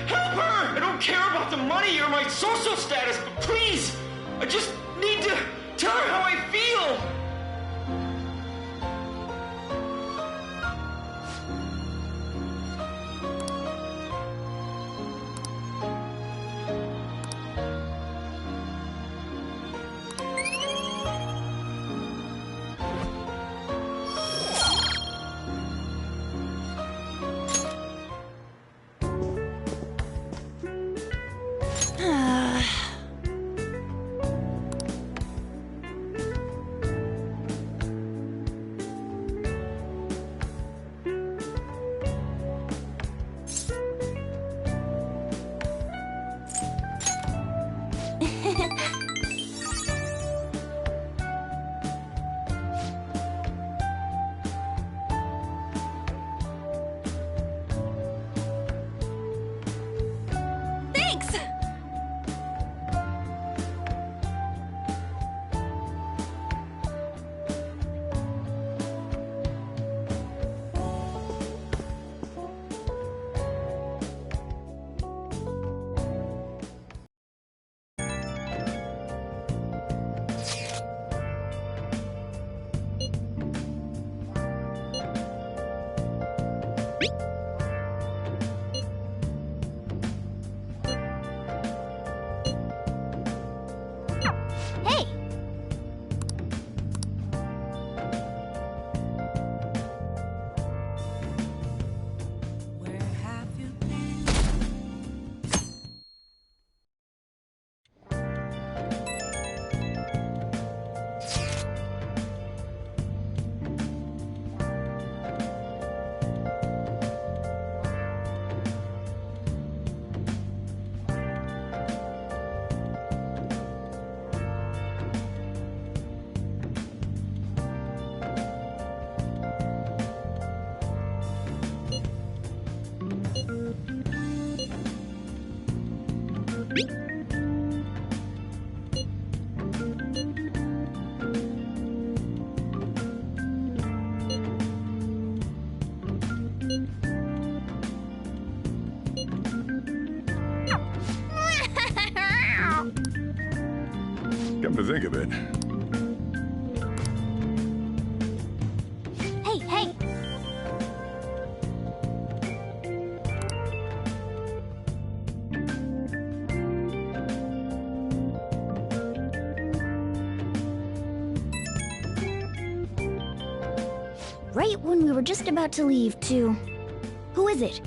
Help her! I don't care about the money or my social status, but please! I just need to tell her how I feel! Come to think of it. Hey, hey! Right when we were just about to leave, too. Who is it?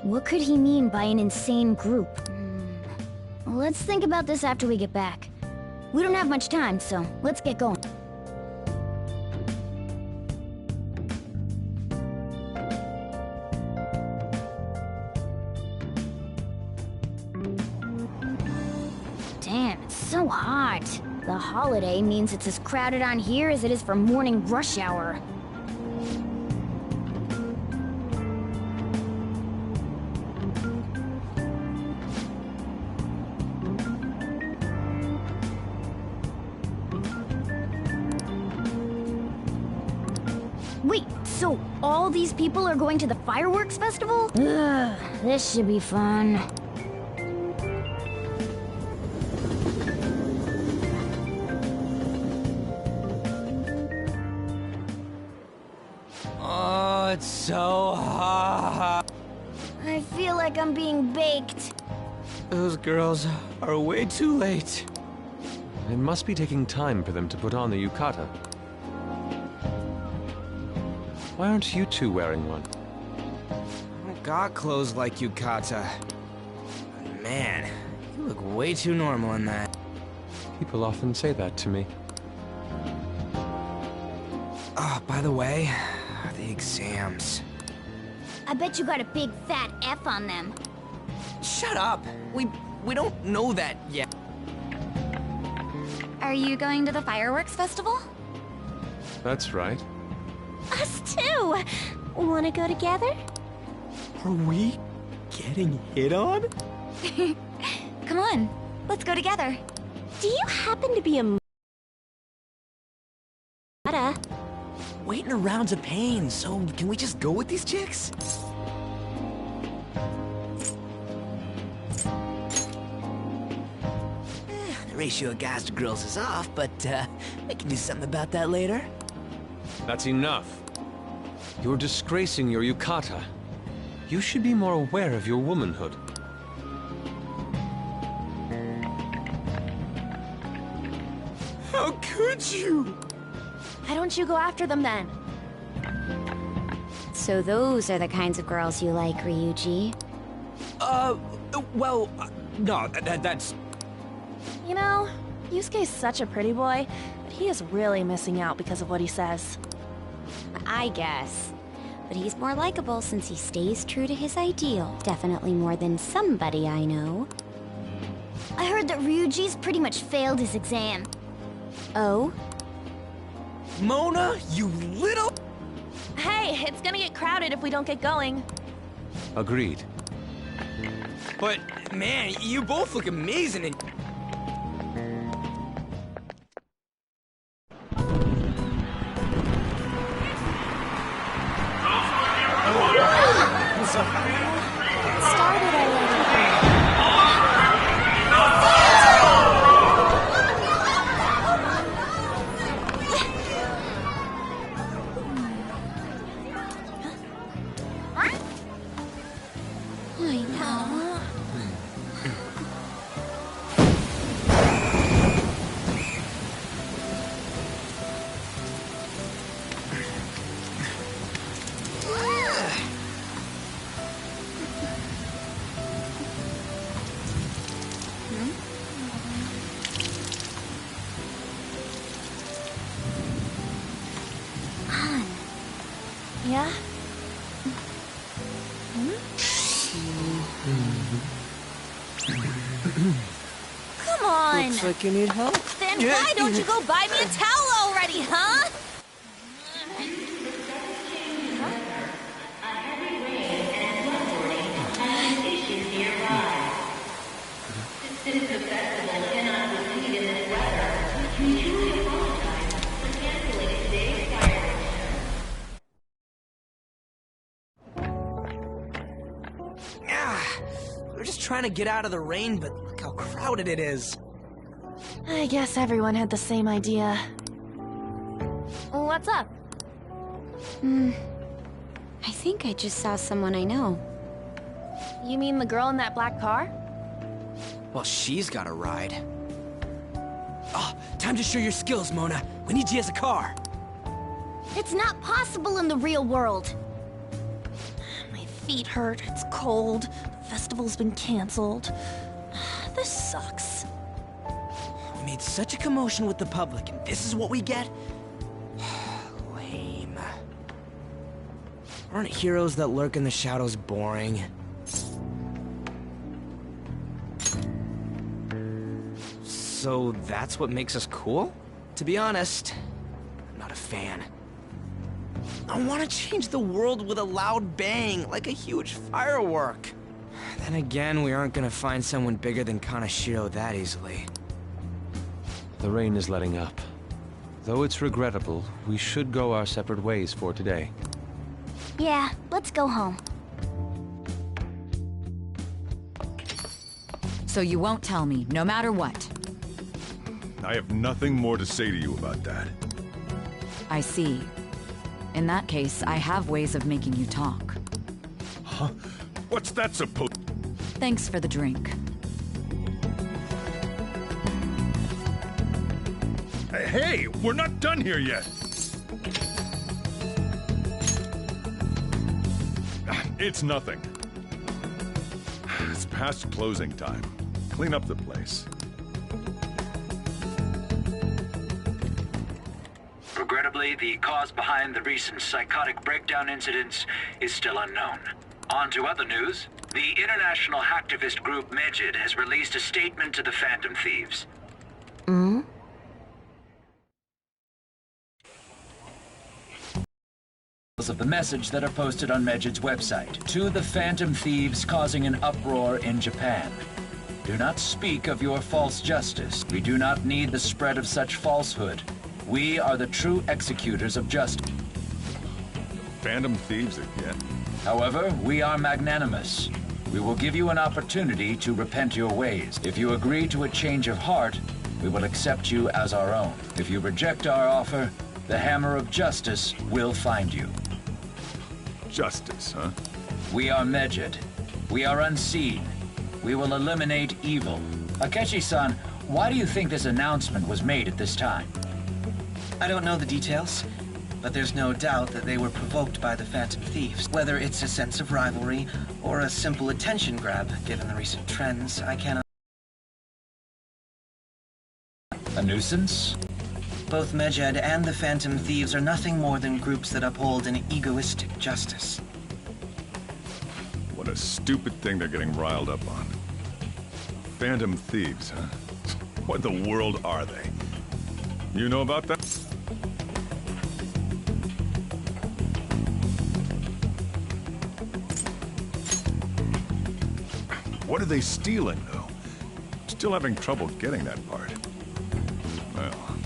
What could he mean by an insane group? Let's think about this after we get back. We don't have much time, so let's get going. Damn, it's so hot. The holiday means it's as crowded on here as it is for morning rush hour. Wait, so all these people are going to the fireworks festival? Ugh, this should be fun. Oh, it's so hot. I feel like I'm being baked. Those girls are way too late. It must be taking time for them to put on the yukata. Why aren't you two wearing one? I don't got clothes like yukata. Man, you look way too normal in that. People often say that to me. Oh, by the way, the exams. I bet you got a big fat F on them. Shut up! We don't know that yet. Are you going to the fireworks festival? That's right. Us too! Wanna go together? Are we getting hit on? Come on, let's go together. Do you happen to be a Mata? Waiting around's a pain, so can we just go with these chicks? The ratio of guys to girls is off, but we can do something about that later. That's enough. You're disgracing your yukata. You should be more aware of your womanhood. How could you? Why don't you go after them then? So those are the kinds of girls you like, Ryuji. Well, no, that's... You know, Yusuke's such a pretty boy, but he is really missing out because of what he says. I guess. But he's more likable since he stays true to his ideal. Definitely more than somebody I know. I heard that Ryuji's pretty much failed his exam. Oh? Mona, you little... Hey, it's gonna get crowded if we don't get going. Agreed. But, man, you both look amazing and... Started already. I know. Yeah? Come on! Looks like you need help. Then why don't you go buy me a towel already, huh? We're just trying to get out of the rain, but look how crowded it is. I guess everyone had the same idea. What's up? I think I just saw someone I know. You mean the girl in that black car? Well, she's got a ride. Oh, time to show your skills, Mona. We need you as a car. It's not possible in the real world. My feet hurt, it's cold, the festival's been canceled. This sucks. We made such a commotion with the public, and this is what we get? Lame. Aren't heroes that lurk in the shadows boring? So that's what makes us cool? To be honest, I'm not a fan. I want to change the world with a loud bang, like a huge firework. Then again, we aren't gonna find someone bigger than Shiro that easily. The rain is letting up. Though it's regrettable, we should go our separate ways for today. Yeah, let's go home. So you won't tell me, no matter what. I have nothing more to say to you about that. I see. In that case, I have ways of making you talk. Huh? What's that supposed... Thanks for the drink. Hey, we're not done here yet! It's nothing. It's past closing time. Clean up the place. Regrettably, the cause behind the recent psychotic breakdown incidents is still unknown. On to other news. The international hacktivist group Megid has released a statement to the Phantom Thieves. of the message that are posted on Medjid's website. To the Phantom Thieves causing an uproar in Japan. Do not speak of your false justice. We do not need the spread of such falsehood. We are the true executors of justice. Phantom Thieves again? However, we are magnanimous. We will give you an opportunity to repent your ways. If you agree to a change of heart, we will accept you as our own. If you reject our offer, the hammer of justice will find you. Justice, huh? We are Medjid. We are unseen. We will eliminate evil. Akechi-san, why do you think this announcement was made at this time? I don't know the details, but there's no doubt that they were provoked by the Phantom Thieves. Whether it's a sense of rivalry or a simple attention grab, given the recent trends, I cannot... A nuisance? Both Medjed and the Phantom Thieves are nothing more than groups that uphold an egoistic justice. What a stupid thing they're getting riled up on. Phantom Thieves, huh? What in the world are they? You know about that? What are they stealing, though? Still having trouble getting that part. Well,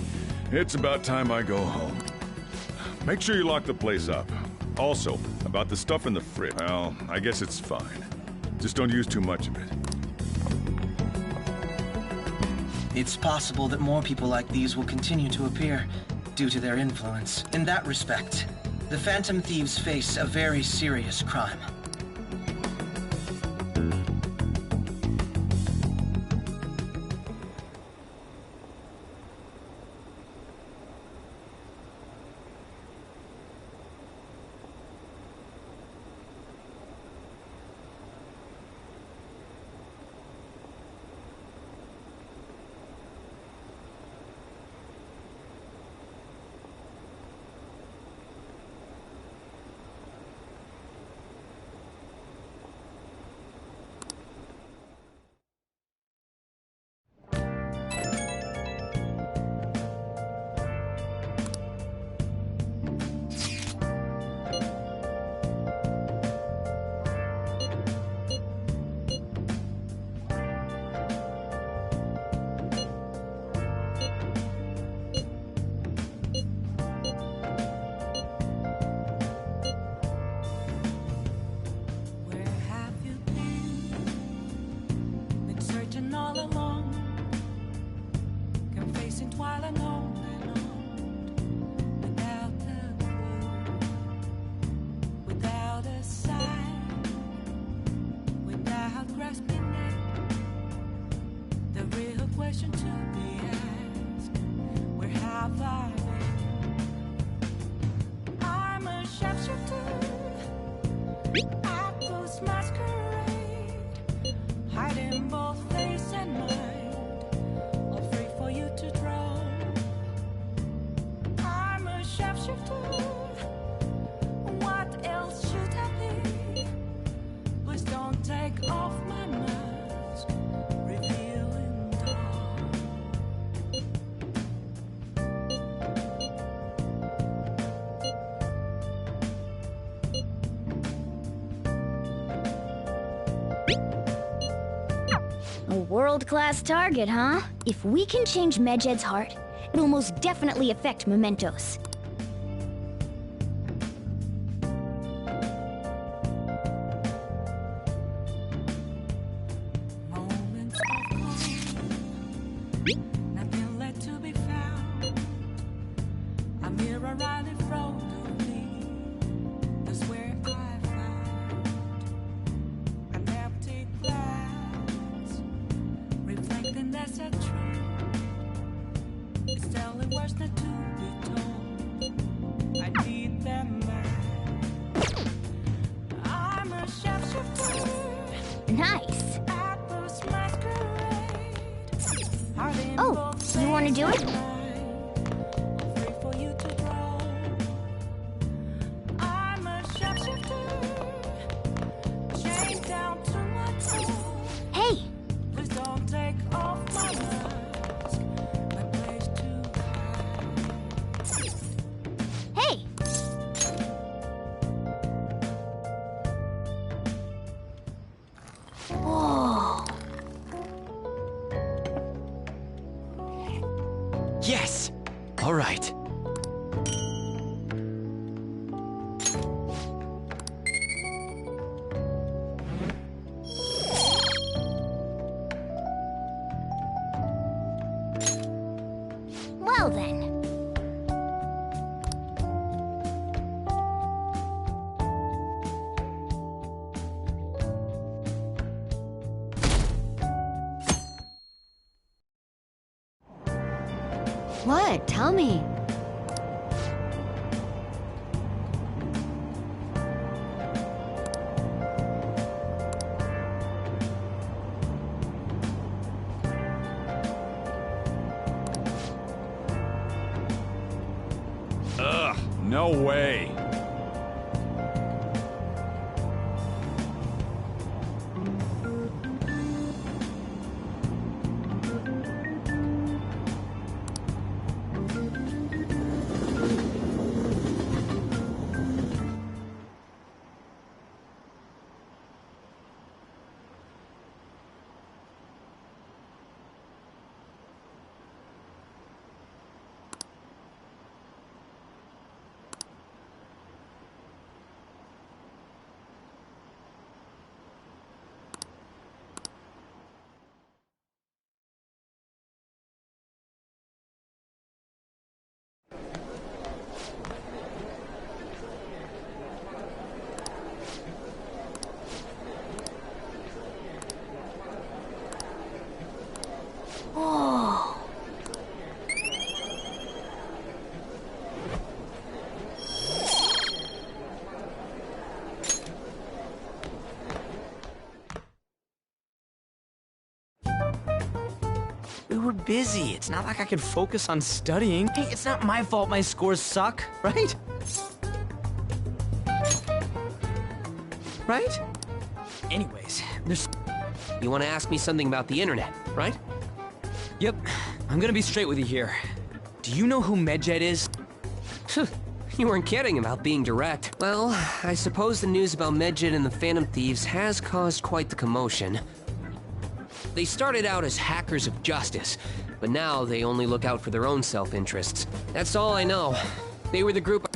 it's about time I go home. Make sure you lock the place up. Also, about the stuff in the fridge. Well, I guess it's fine. Just don't use too much of it. It's possible that more people like these will continue to appear due to their influence. In that respect, the Phantom Thieves face a very serious crime. A world-class target, huh? If we can change Medjed's heart, it'll most definitely affect Mementos. Nice! Oh, you want to do it? Hey! Hey! Yes! All right. Well then. What? Tell me. Ugh, no way. We were busy. It's not like I could focus on studying. Hey, it's not my fault my scores suck, right? Right? Anyways, there's... You want to ask me something about the internet, right? Yep. I'm gonna be straight with you here. Do you know who Medjed is? You weren't kidding about being direct. Well, I suppose the news about Medjed and the Phantom Thieves has caused quite the commotion. They started out as hackers of justice, but now they only look out for their own self-interests. That's all I know. They were the group...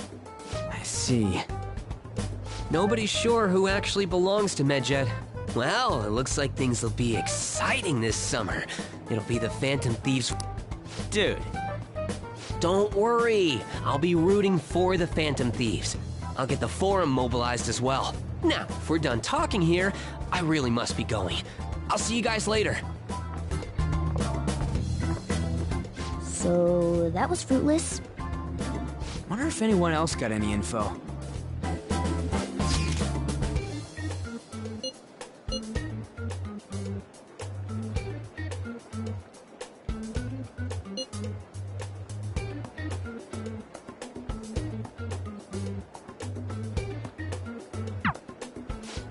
I see. Nobody's sure who actually belongs to Medjed. Well, it looks like things will be exciting this summer. It'll be the Phantom Thieves... Dude. Don't worry, I'll be rooting for the Phantom Thieves. I'll get the forum mobilized as well. Now, if we're done talking here, I really must be going. I'll see you guys later. So that was fruitless. Wonder if anyone else got any info.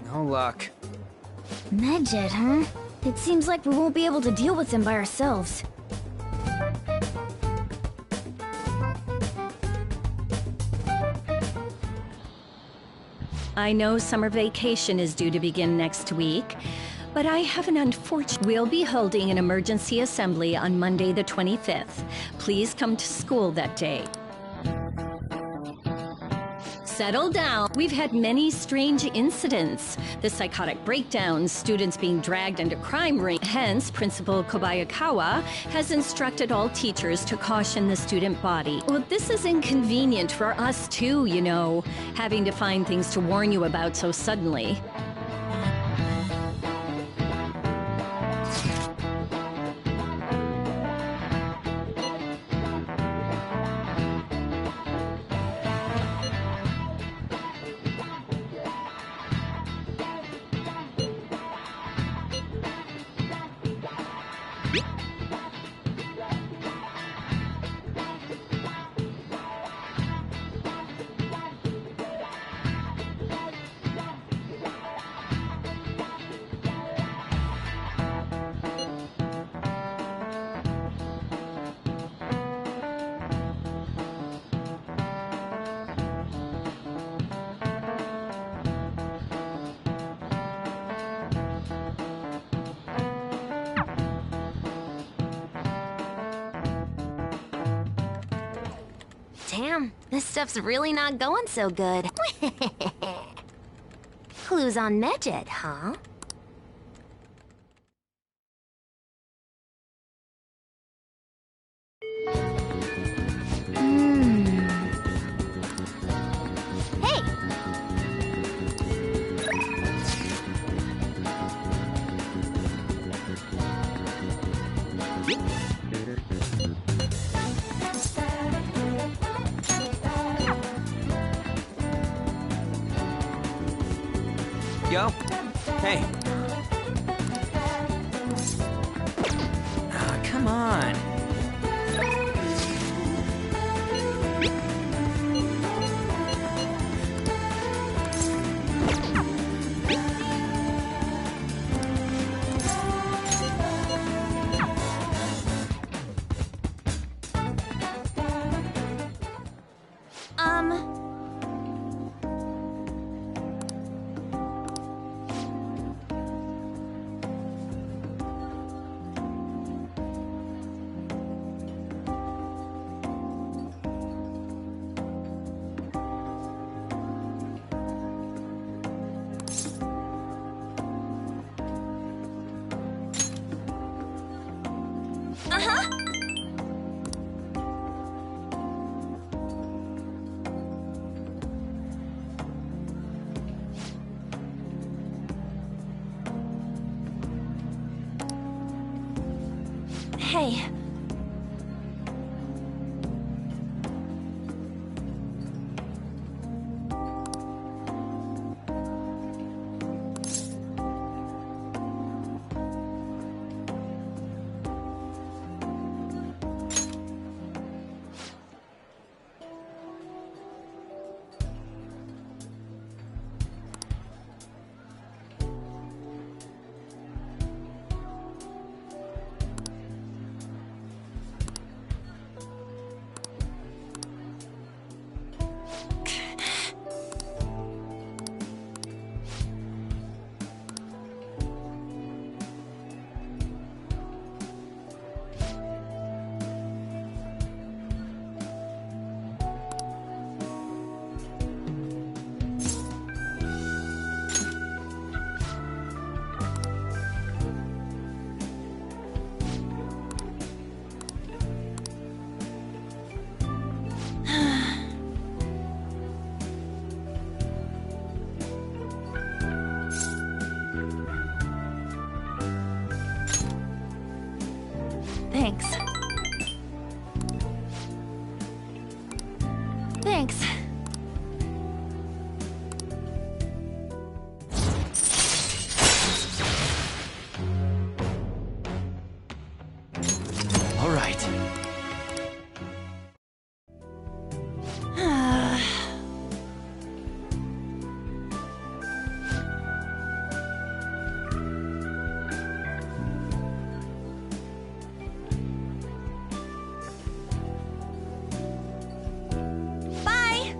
No luck. Medjed, huh? It seems like we won't be able to deal with him by ourselves. I know summer vacation is due to begin next week, but I have an unfortunate... We'll be holding an emergency assembly on Monday the 25th. Please come to school that day. Settle down. We've had many strange incidents. The psychotic breakdowns, students being dragged into crime rings. Hence, Principal Kobayakawa has instructed all teachers to caution the student body. Well, this is inconvenient for us too, you know, having to find things to warn you about so suddenly. Damn, this stuff's really not going so good. Clues on Medjed, huh? Hey! Yo. Hey. Ah, come on. Hey. Thanks. Thanks. All right. Bye!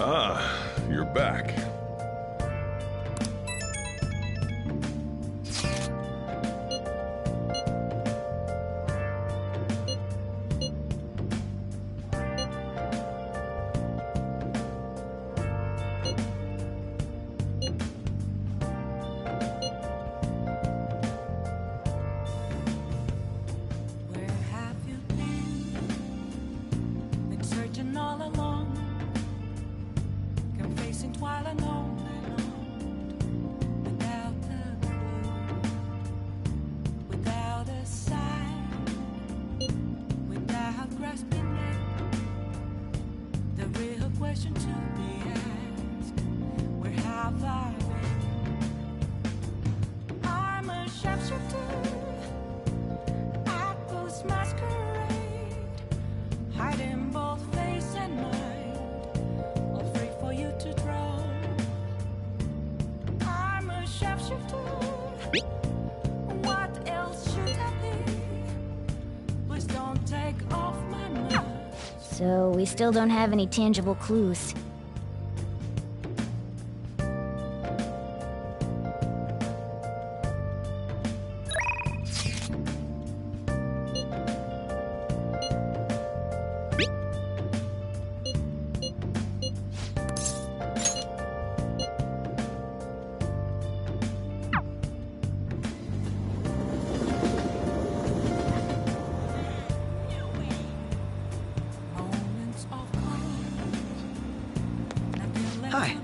Ah, you're back. Where have you been? Been searching all along, confessing while alone without a clue, without a sign, without grasping at So we still don't have any tangible clues. Hi.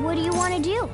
What do you want to do?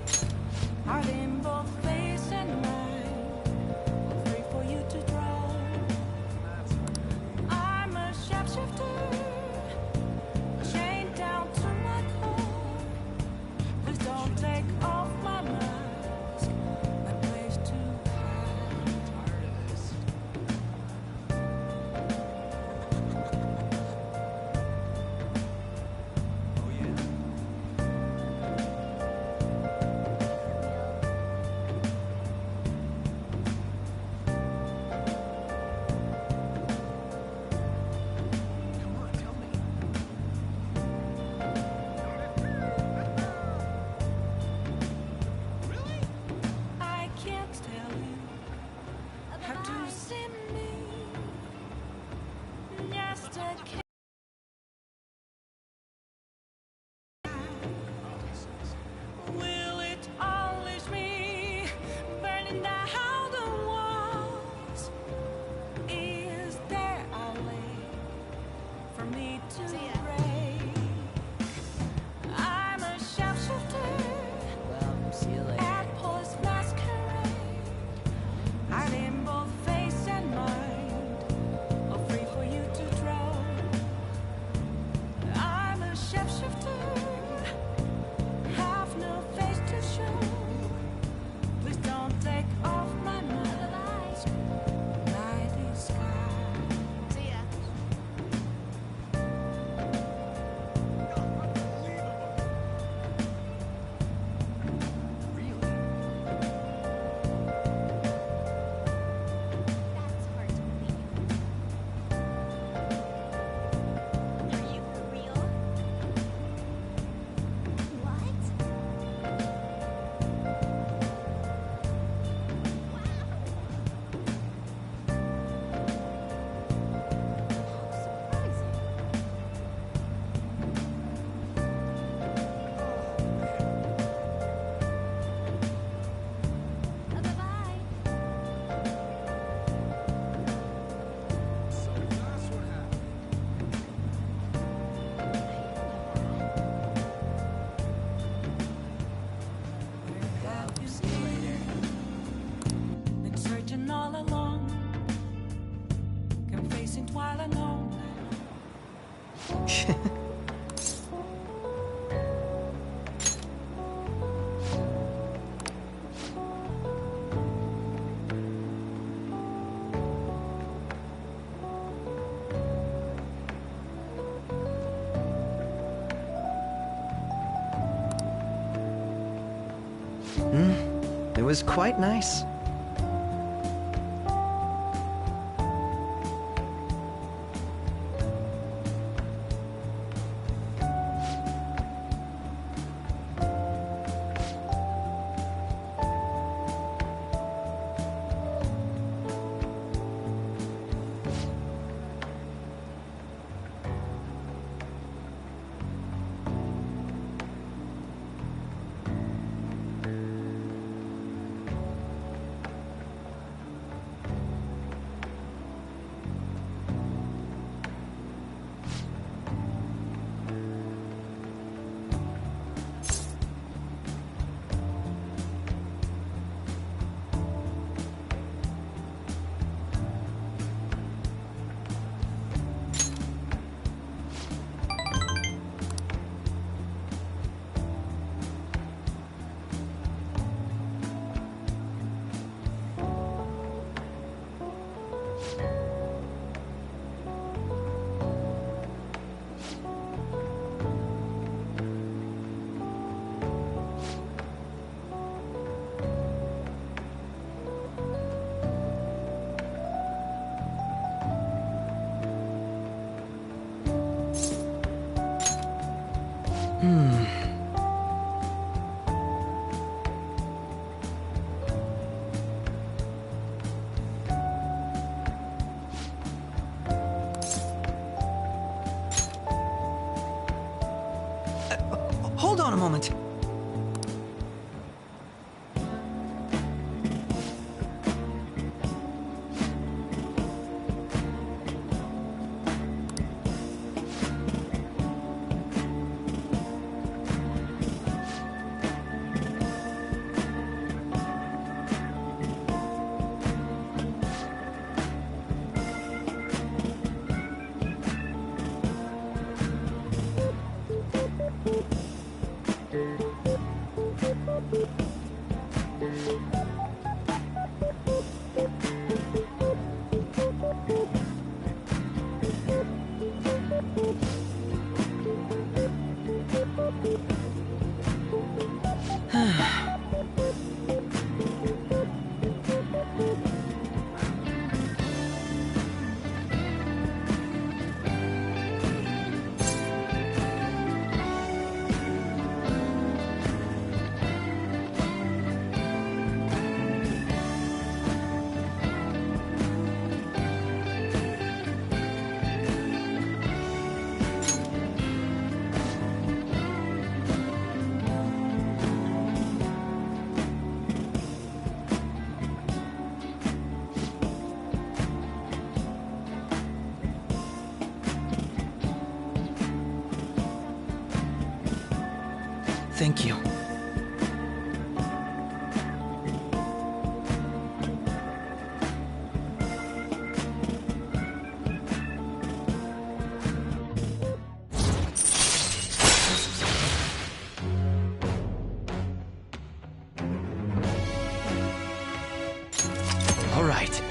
It was quite nice. Hold on a moment. Thank you. All right.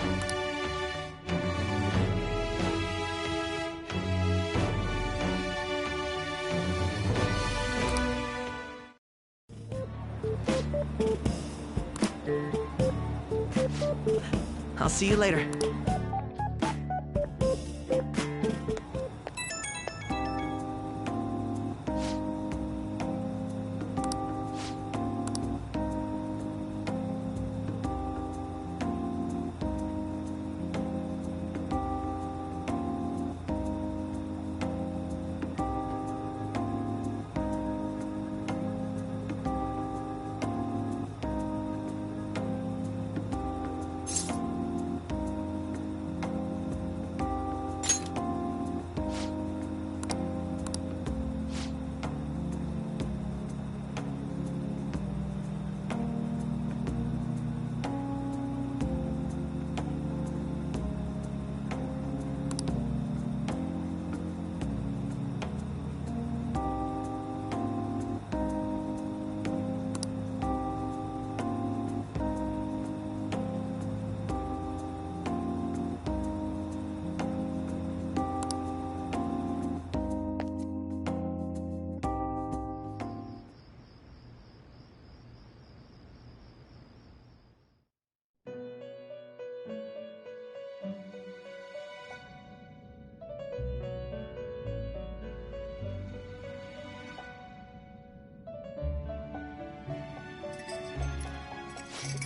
I'll see you later.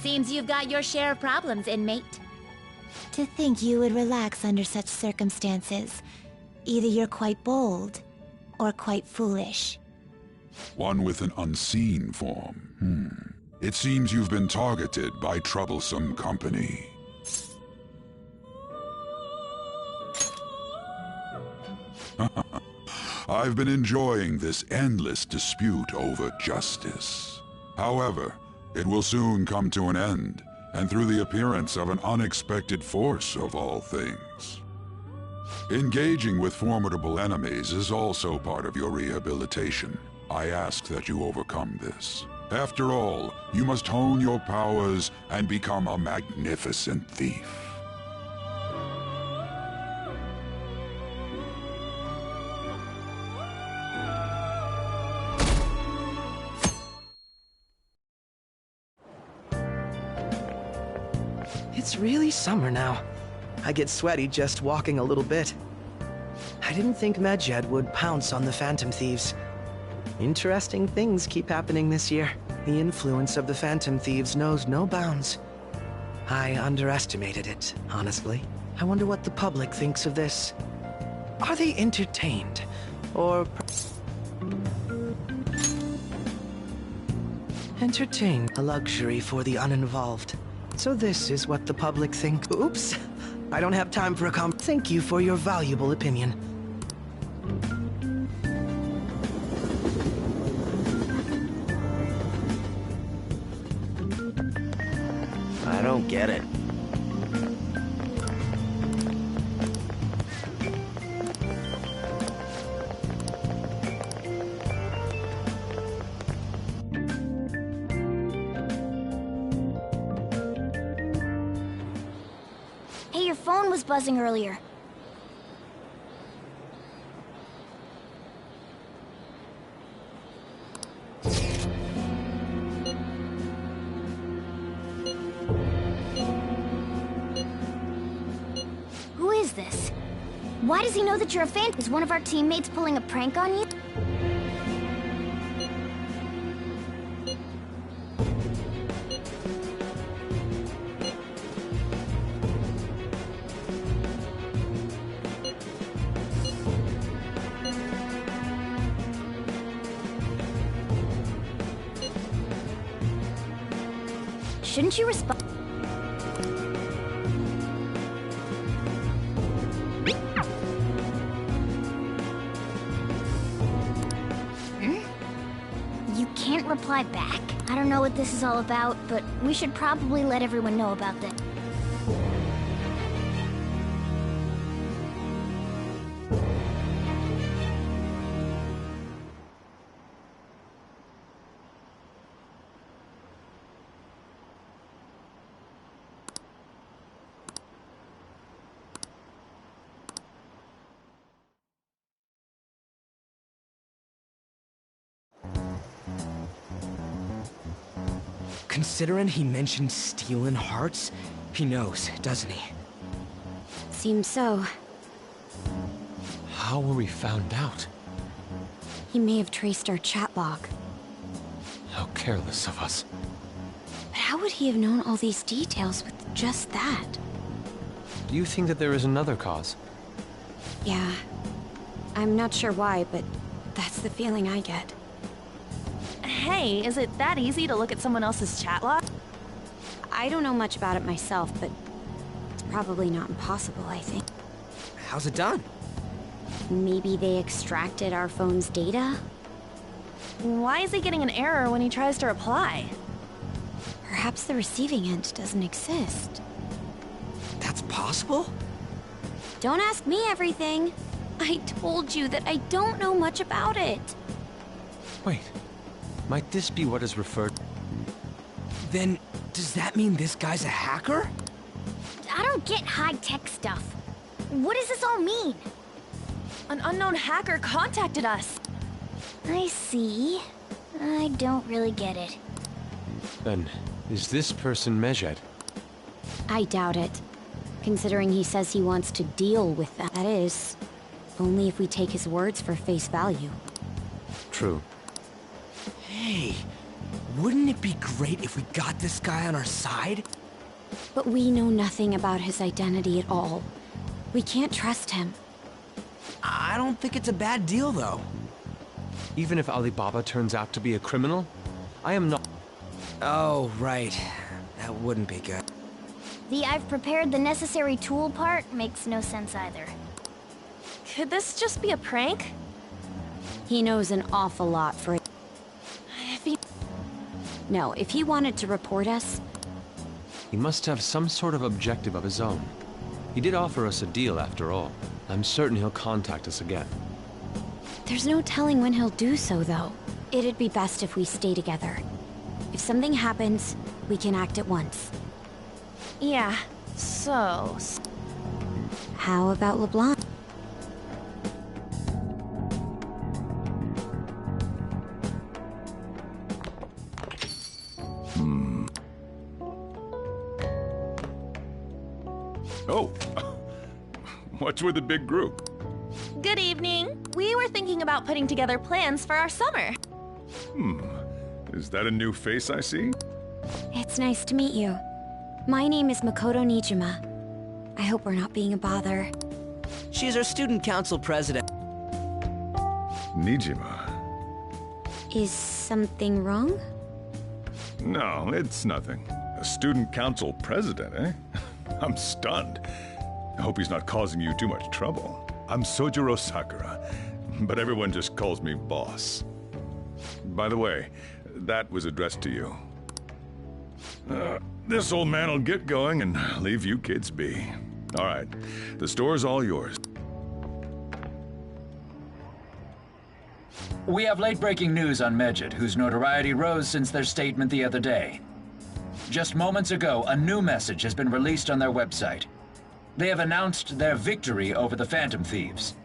Seems you've got your share of problems, inmate. To think you would relax under such circumstances. Either you're quite bold, or quite foolish. One with an unseen form. It seems you've been targeted by troublesome company. I've been enjoying this endless dispute over justice. However, it will soon come to an end, and through the appearance of an unexpected force of all things. Engaging with formidable enemies is also part of your rehabilitation. I ask that you overcome this. After all, you must hone your powers and become a magnificent thief. It's really summer now. I get sweaty just walking a little bit. I didn't think Medjed would pounce on the Phantom Thieves. Interesting things keep happening this year. The influence of the Phantom Thieves knows no bounds. I underestimated it, honestly. I wonder what the public thinks of this. Are they entertained? Or... entertained? A luxury for the uninvolved. So this is what the public thinks. Oops! I don't have time for a Thank you for your valuable opinion. I don't get it. Hey, your phone was buzzing earlier. Who is this? Why does he know that you're a fan? Is one of our teammates pulling a prank on you? Shouldn't you respond? You can't reply back? I don't know what this is all about, but we should probably let everyone know about this. Considering he mentioned stealing hearts, he knows, doesn't he? Seems so. How were we found out? He may have traced our chat log. How careless of us. But how would he have known all these details with just that? Do you think that there is another cause? Yeah. I'm not sure why, but that's the feeling I get. Hey, is it that easy to look at someone else's chat log? I don't know much about it myself, but it's probably not impossible, I think. How's it done? Maybe they extracted our phone's data? Why is he getting an error when he tries to reply? Perhaps the receiving end doesn't exist. That's possible? Don't ask me everything. I told you that I don't know much about it. Wait. Might this be what is referred... Then, does that mean this guy's a hacker? I don't get high-tech stuff. What does this all mean? An unknown hacker contacted us. I see. I don't really get it. Then, is this person Medjed? I doubt it. Considering he says he wants to deal with that. That is, only if we take his words for face value. True. Hey, wouldn't it be great if we got this guy on our side? But we know nothing about his identity at all. We can't trust him. I don't think it's a bad deal, though. Even if Alibaba turns out to be a criminal, I am not... Oh, right. That wouldn't be good. The "I've prepared the necessary tool" part makes no sense either. Could this just be a prank? He knows an awful lot for it. No, if he wanted to report us... He must have some sort of objective of his own. He did offer us a deal, after all. I'm certain he'll contact us again. There's no telling when he'll do so, though. It'd be best if we stay together. If something happens, we can act at once. Yeah, so... How about LeBlanc? Oh, what's with the big group? Good evening. We were thinking about putting together plans for our summer. Is that a new face I see? It's nice to meet you. My name is Makoto Nijima. I hope we're not being a bother. She's our student council president. Nijima. Is something wrong? No, it's nothing. A student council president, eh? I'm stunned. I hope he's not causing you too much trouble. I'm Sojiro Sakura, but everyone just calls me boss. By the way, that was addressed to you. This old man will get going and leave you kids be. All right, the store's all yours. We have late-breaking news on Medjed, whose notoriety rose since their statement the other day. Just moments ago, a new message has been released on their website. They have announced their victory over the Phantom Thieves.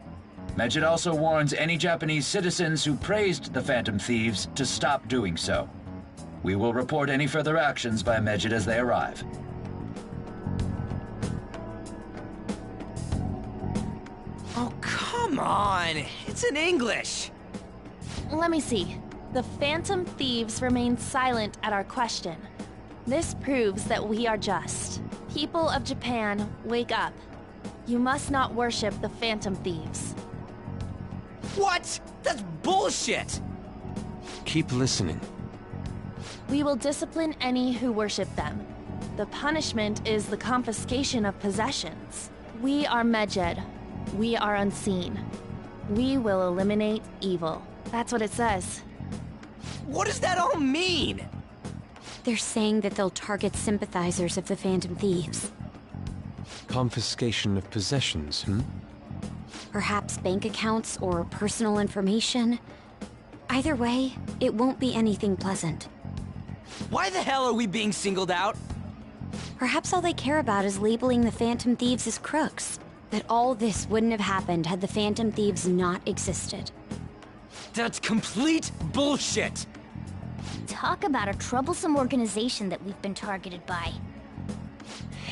Medjed also warns any Japanese citizens who praised the Phantom Thieves to stop doing so. We will report any further actions by Medjed as they arrive. Oh, come on! It's in English! Let me see. The Phantom Thieves remain silent at our question. This proves that we are just. People of Japan, wake up. You must not worship the Phantom Thieves. What? That's bullshit! Keep listening. We will discipline any who worship them. The punishment is the confiscation of possessions. We are Medjed. We are unseen. We will eliminate evil. That's what it says. What does that all mean? They're saying that they'll target sympathizers of the Phantom Thieves. Confiscation of possessions, Perhaps bank accounts or personal information. Either way, it won't be anything pleasant. Why the hell are we being singled out? Perhaps all they care about is labeling the Phantom Thieves as crooks. That all this wouldn't have happened had the Phantom Thieves not existed. That's complete bullshit! Talk about a troublesome organization that we've been targeted by.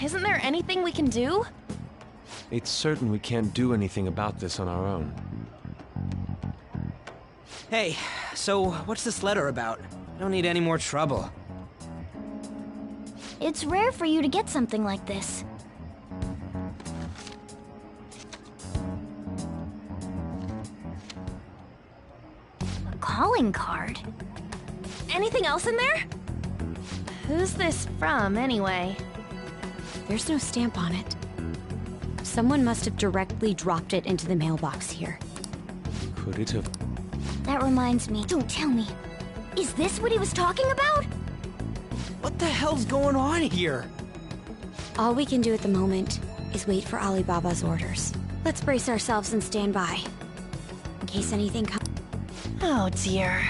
Isn't there anything we can do? It's certain we can't do anything about this on our own. Hey, so what's this letter about? I don't need any more trouble. It's rare for you to get something like this. A calling card? Anything else in there? Who's this from, anyway? There's no stamp on it. Someone must have directly dropped it into the mailbox here. Could it have... That reminds me. Don't tell me. Is this what he was talking about? What the hell's going on here? All we can do at the moment is wait for Alibaba's orders. Let's brace ourselves and stand by. In case anything comes... Oh dear.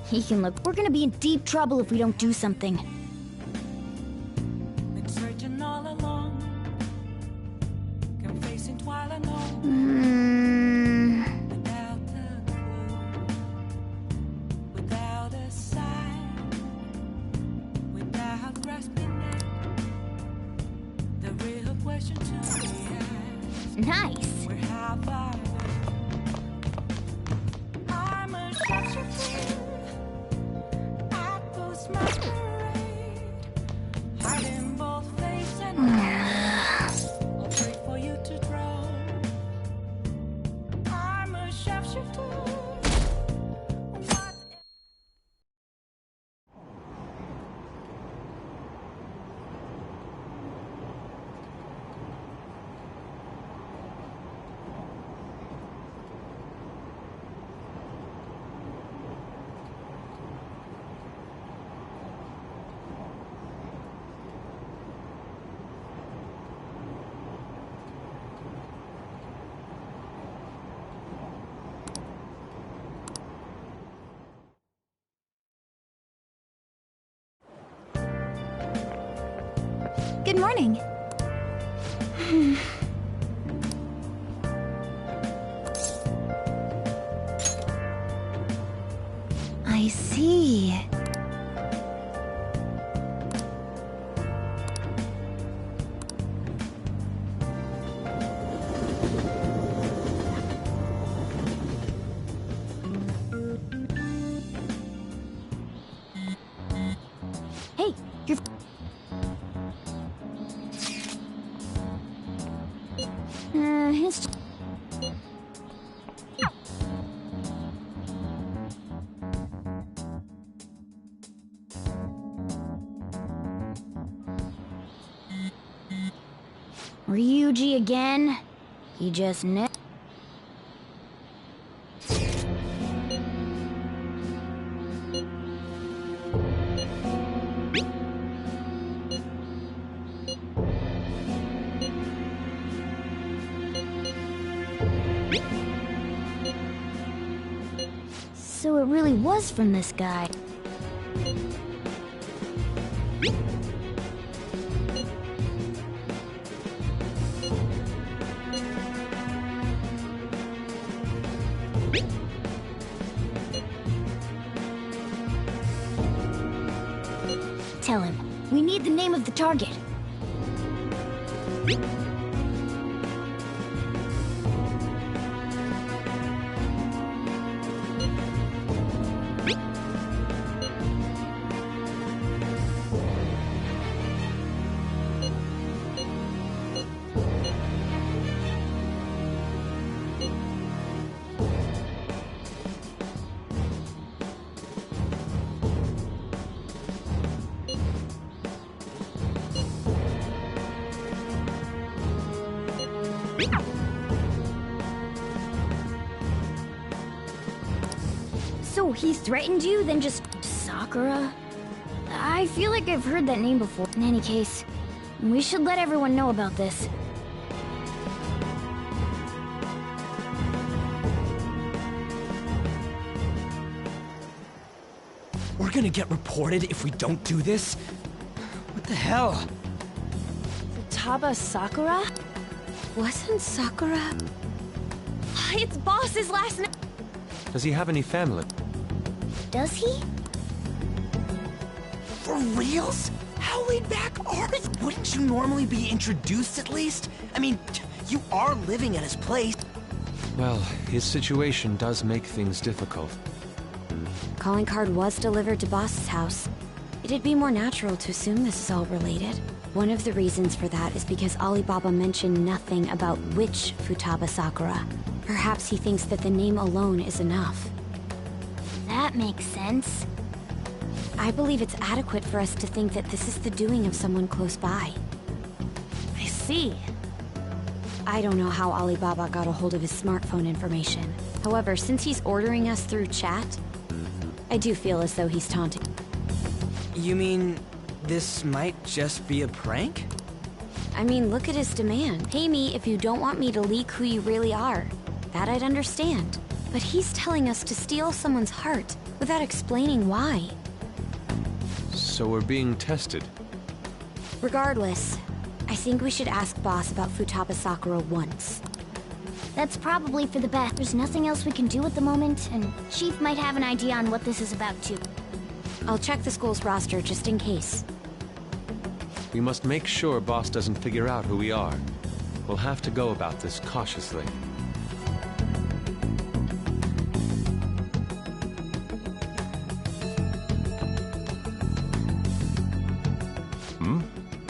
He can look. We're gonna be in deep trouble if we don't do something. Been searching all along, confessing while alone. Without a clue, without a sign, without grasping it, the real question to me is, Nice. where have I been? I'm a sharpshooter. Masquerade, hiding both face and eyes. I'll pray for you to draw. I'm a sharpshooter. Good morning. I see. Hey, you're... It's... Ryuji again? He just So it really was from this guy. Tell him. We need the name of the target. So he threatened you, then just Sakura? I feel like I've heard that name before. In any case, we should let everyone know about this. We're gonna get reported if we don't do this? What the hell? Futaba Sakura? Wasn't Sakura... It's Boss's last name. Does he have any family? Does he? For reals? How laid back are you? Wouldn't you normally be introduced at least? I mean, you are living at his place. Well, his situation does make things difficult. Calling card was delivered to Boss's house. It'd be more natural to assume this is all related. One of the reasons for that is because Alibaba mentioned nothing about which Futaba Sakura. Perhaps he thinks that the name alone is enough. That makes sense. I believe it's adequate for us to think that this is the doing of someone close by. I see. I don't know how Alibaba got a hold of his smartphone information. However, since he's ordering us through chat, I do feel as though he's taunting. You mean this might just be a prank? I mean, look at his demand. Pay me if you don't want me to leak who you really are. That I'd understand. But he's telling us to steal someone's heart without explaining why. So we're being tested. Regardless, I think we should ask Boss about Futaba Sakura once. That's probably for the best. There's nothing else we can do at the moment, and Chief might have an idea on what this is about too. I'll check the school's roster just in case. We must make sure Boss doesn't figure out who we are. We'll have to go about this cautiously.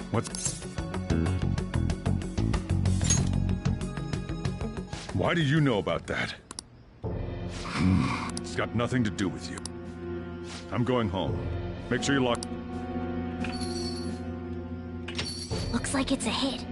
What's... Why do you know about that? It's got nothing to do with you. I'm going home. Make sure you lock... Looks like it's a hit.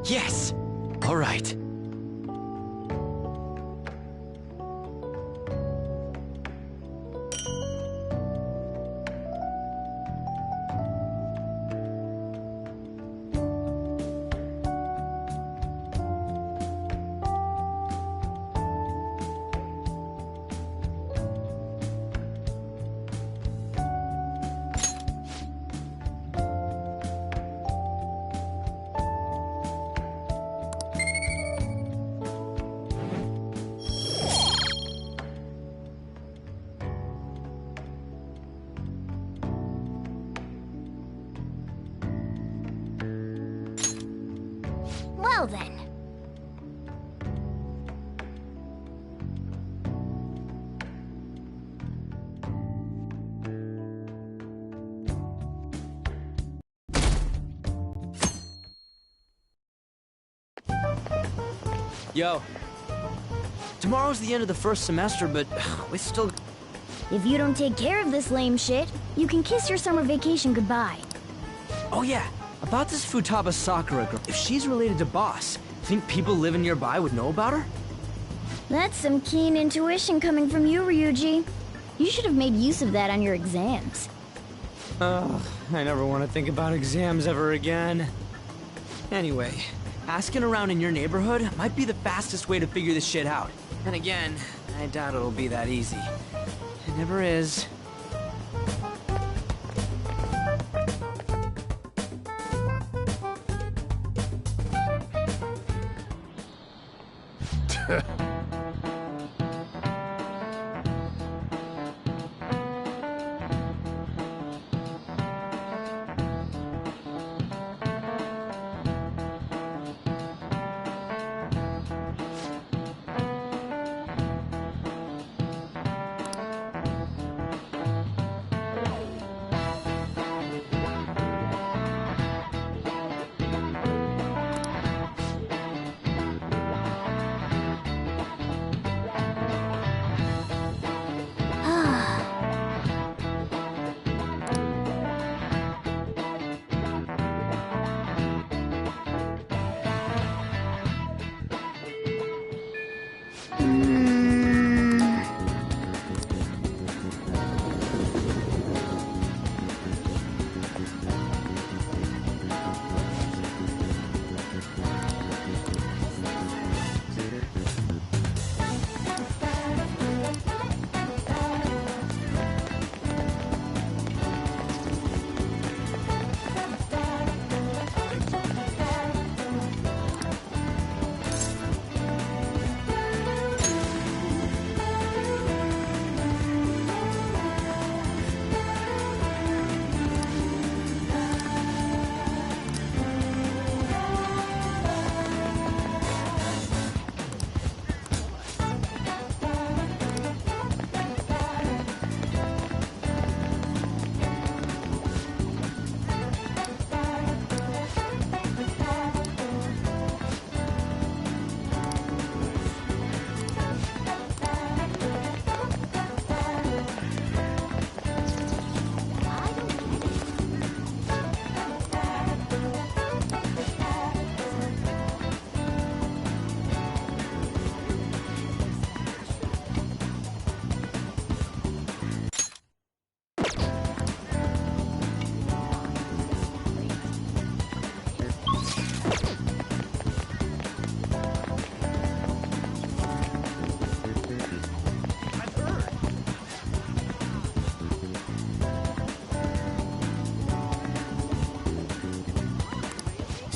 Yes! All right. Well then. Yo. Tomorrow's the end of the first semester, but we still... If you don't take care of this lame shit, you can kiss your summer vacation goodbye. Oh yeah, about this Futaba Sakura girl. If she's related to Boss, think people living nearby would know about her? That's some keen intuition coming from you, Ryuji. You should have made use of that on your exams. Ugh, I never want to think about exams ever again. Anyway, asking around in your neighborhood might be the fastest way to figure this shit out. And again, I doubt it'll be that easy. It never is.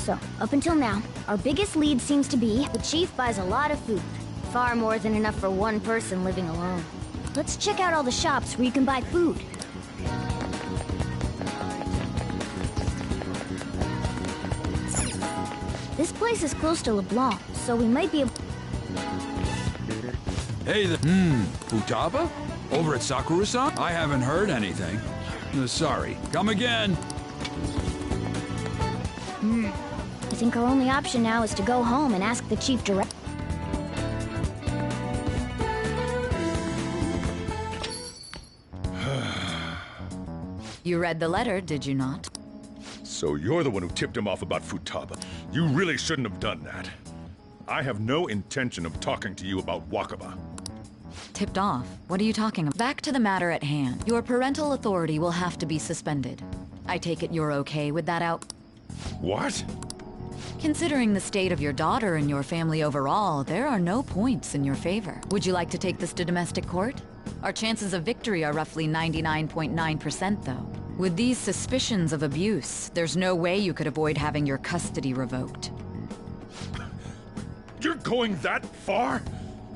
So, up until now, our biggest lead seems to be the chief buys a lot of food. Far more than enough for one person living alone. Let's check out all the shops where you can buy food. This place is close to LeBlanc, so we might be able... Hey, Futaba? Over at Sakura-san? I haven't heard anything. Sorry. Come again. I think our only option now is to go home and ask the chief direct. You read the letter, did you not? So you're the one who tipped him off about Futaba. You really shouldn't have done that. I have no intention of talking to you about Wakaba. Tipped off? What are you talking about? Back to the matter at hand. Your parental authority will have to be suspended. I take it you're okay with that out? What? Considering the state of your daughter and your family overall, there are no points in your favor. Would you like to take this to domestic court? Our chances of victory are roughly 99.9% though. With these suspicions of abuse, there's no way you could avoid having your custody revoked. You're going that far?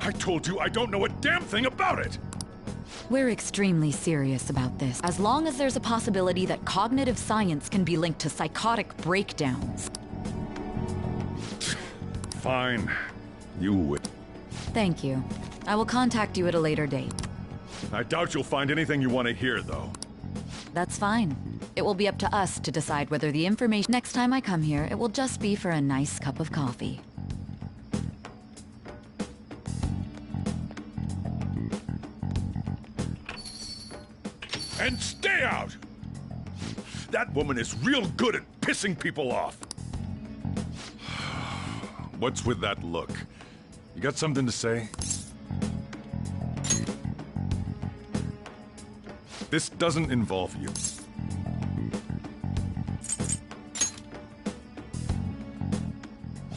I told you I don't know a damn thing about it! We're extremely serious about this, as long as there's a possibility that cognitive science can be linked to psychotic breakdowns. Fine. You win. Thank you. I will contact you at a later date. I doubt you'll find anything you want to hear, though. That's fine. It will be up to us to decide whether the information... Next time I come here, it will just be for a nice cup of coffee. And stay out! That woman is real good at pissing people off. What's with that look? You got something to say? This doesn't involve you.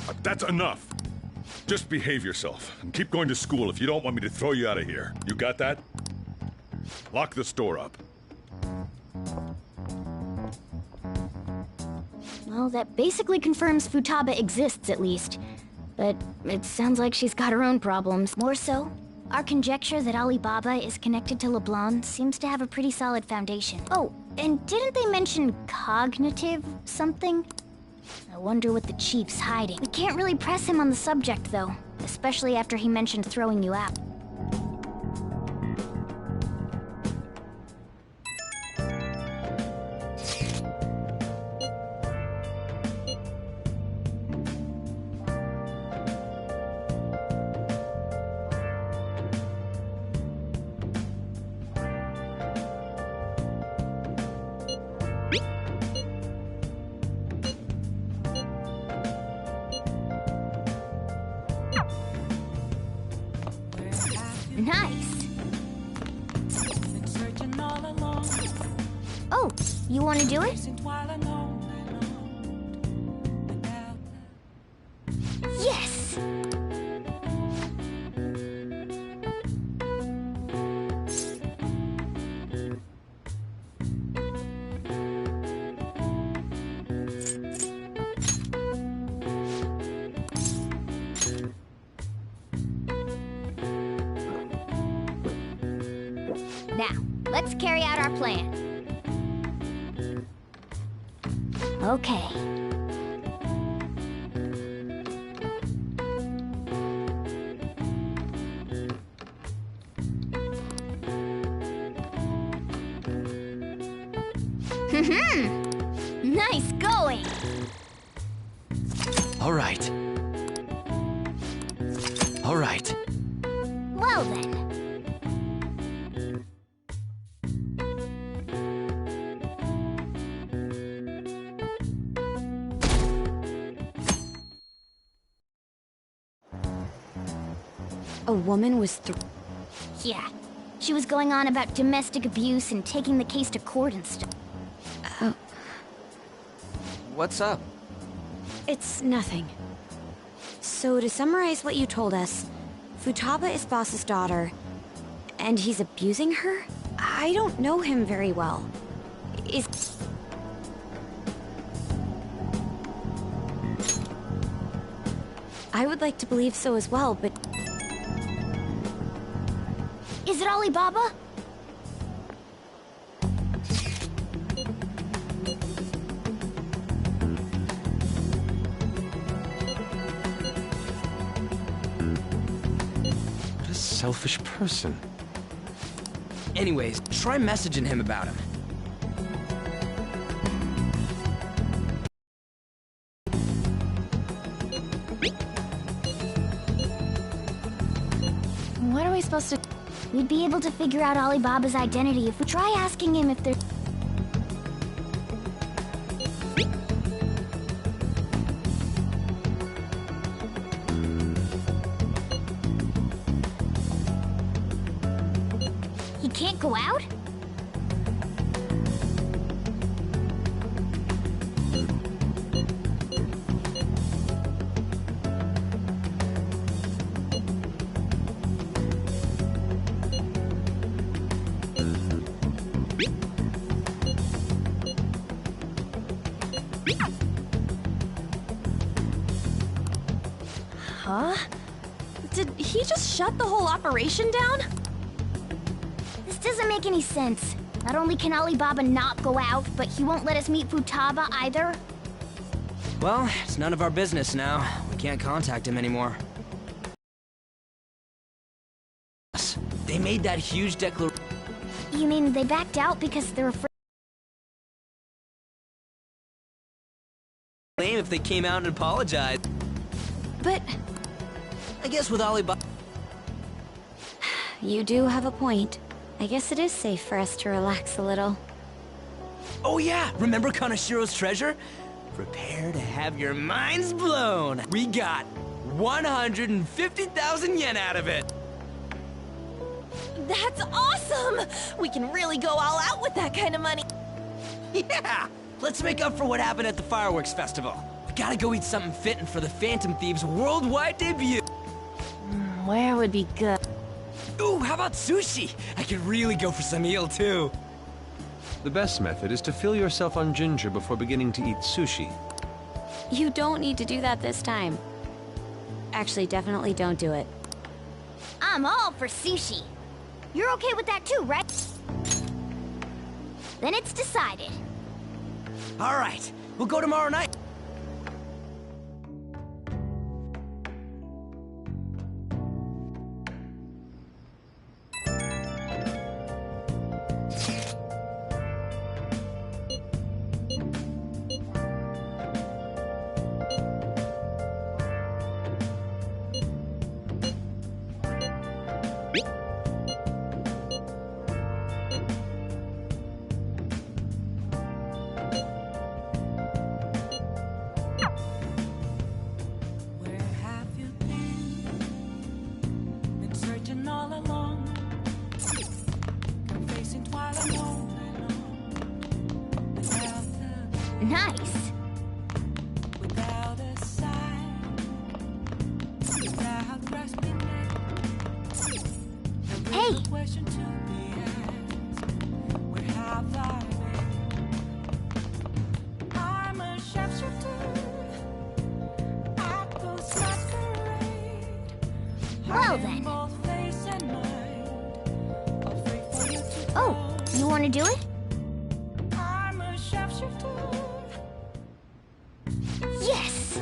But that's enough. Just behave yourself, and keep going to school if you don't want me to throw you out of here. You got that? Lock the store up. Well, that basically confirms Futaba exists, at least. But it sounds like she's got her own problems. More so, our conjecture that Alibaba is connected to LeBlanc seems to have a pretty solid foundation. Oh, and didn't they mention cognitive something? I wonder what the chief's hiding. We can't really press him on the subject, though. Especially after he mentioned throwing you out. Nice! Oh, you want to do it? Yes! Now, let's carry out our plan. Okay. Nice going! All right. All right. Well then. A woman was Yeah. She was going on about domestic abuse and taking the case to court and stuff. What's up? It's nothing. So to summarize what you told us, Futaba is Boss's daughter, and he's abusing her? I don't know him very well. I would like to believe so as well, but... Is it Alibaba? What a selfish person. Anyways, try messaging him about him. What are we supposed to... We'd be able to figure out Alibaba's identity if we try asking him if there's... can't go out? Huh? Did he just shut the whole operation down? This doesn't make any sense. Not only can Alibaba not go out, but he won't let us meet Futaba either. Well, it's none of our business now. We can't contact him anymore. They made that huge declaration. You mean they backed out because they're afraid? Lame if they came out and apologized. But I guess with Alibaba... You do have a point. I guess it is safe for us to relax a little. Oh yeah, remember Shiro's treasure? Prepare to have your minds blown. We got 150,000 yen out of it. that's awesome! We can really go all out with that kind of money. Yeah! Let's make up for what happened at the fireworks festival. We gotta go eat something fitting for the Phantom Thieves' worldwide debut. Where would be good? Ooh, how about sushi? I could really go for some eel, too. The best method is to fill yourself on ginger before beginning to eat sushi. You don't need to do that this time. Actually, definitely don't do it. I'm all for sushi. You're okay with that too, right? Then it's decided. All right, we'll go tomorrow night. Nice. Without a sign, without grasping it. Hey! Question to be asked, where have I been? I'm a sharpshooter. I go masquerade. Well then. Both face and mind. Afraid for you to Oh, you want to do it? I'm a sharpshooter. Yes!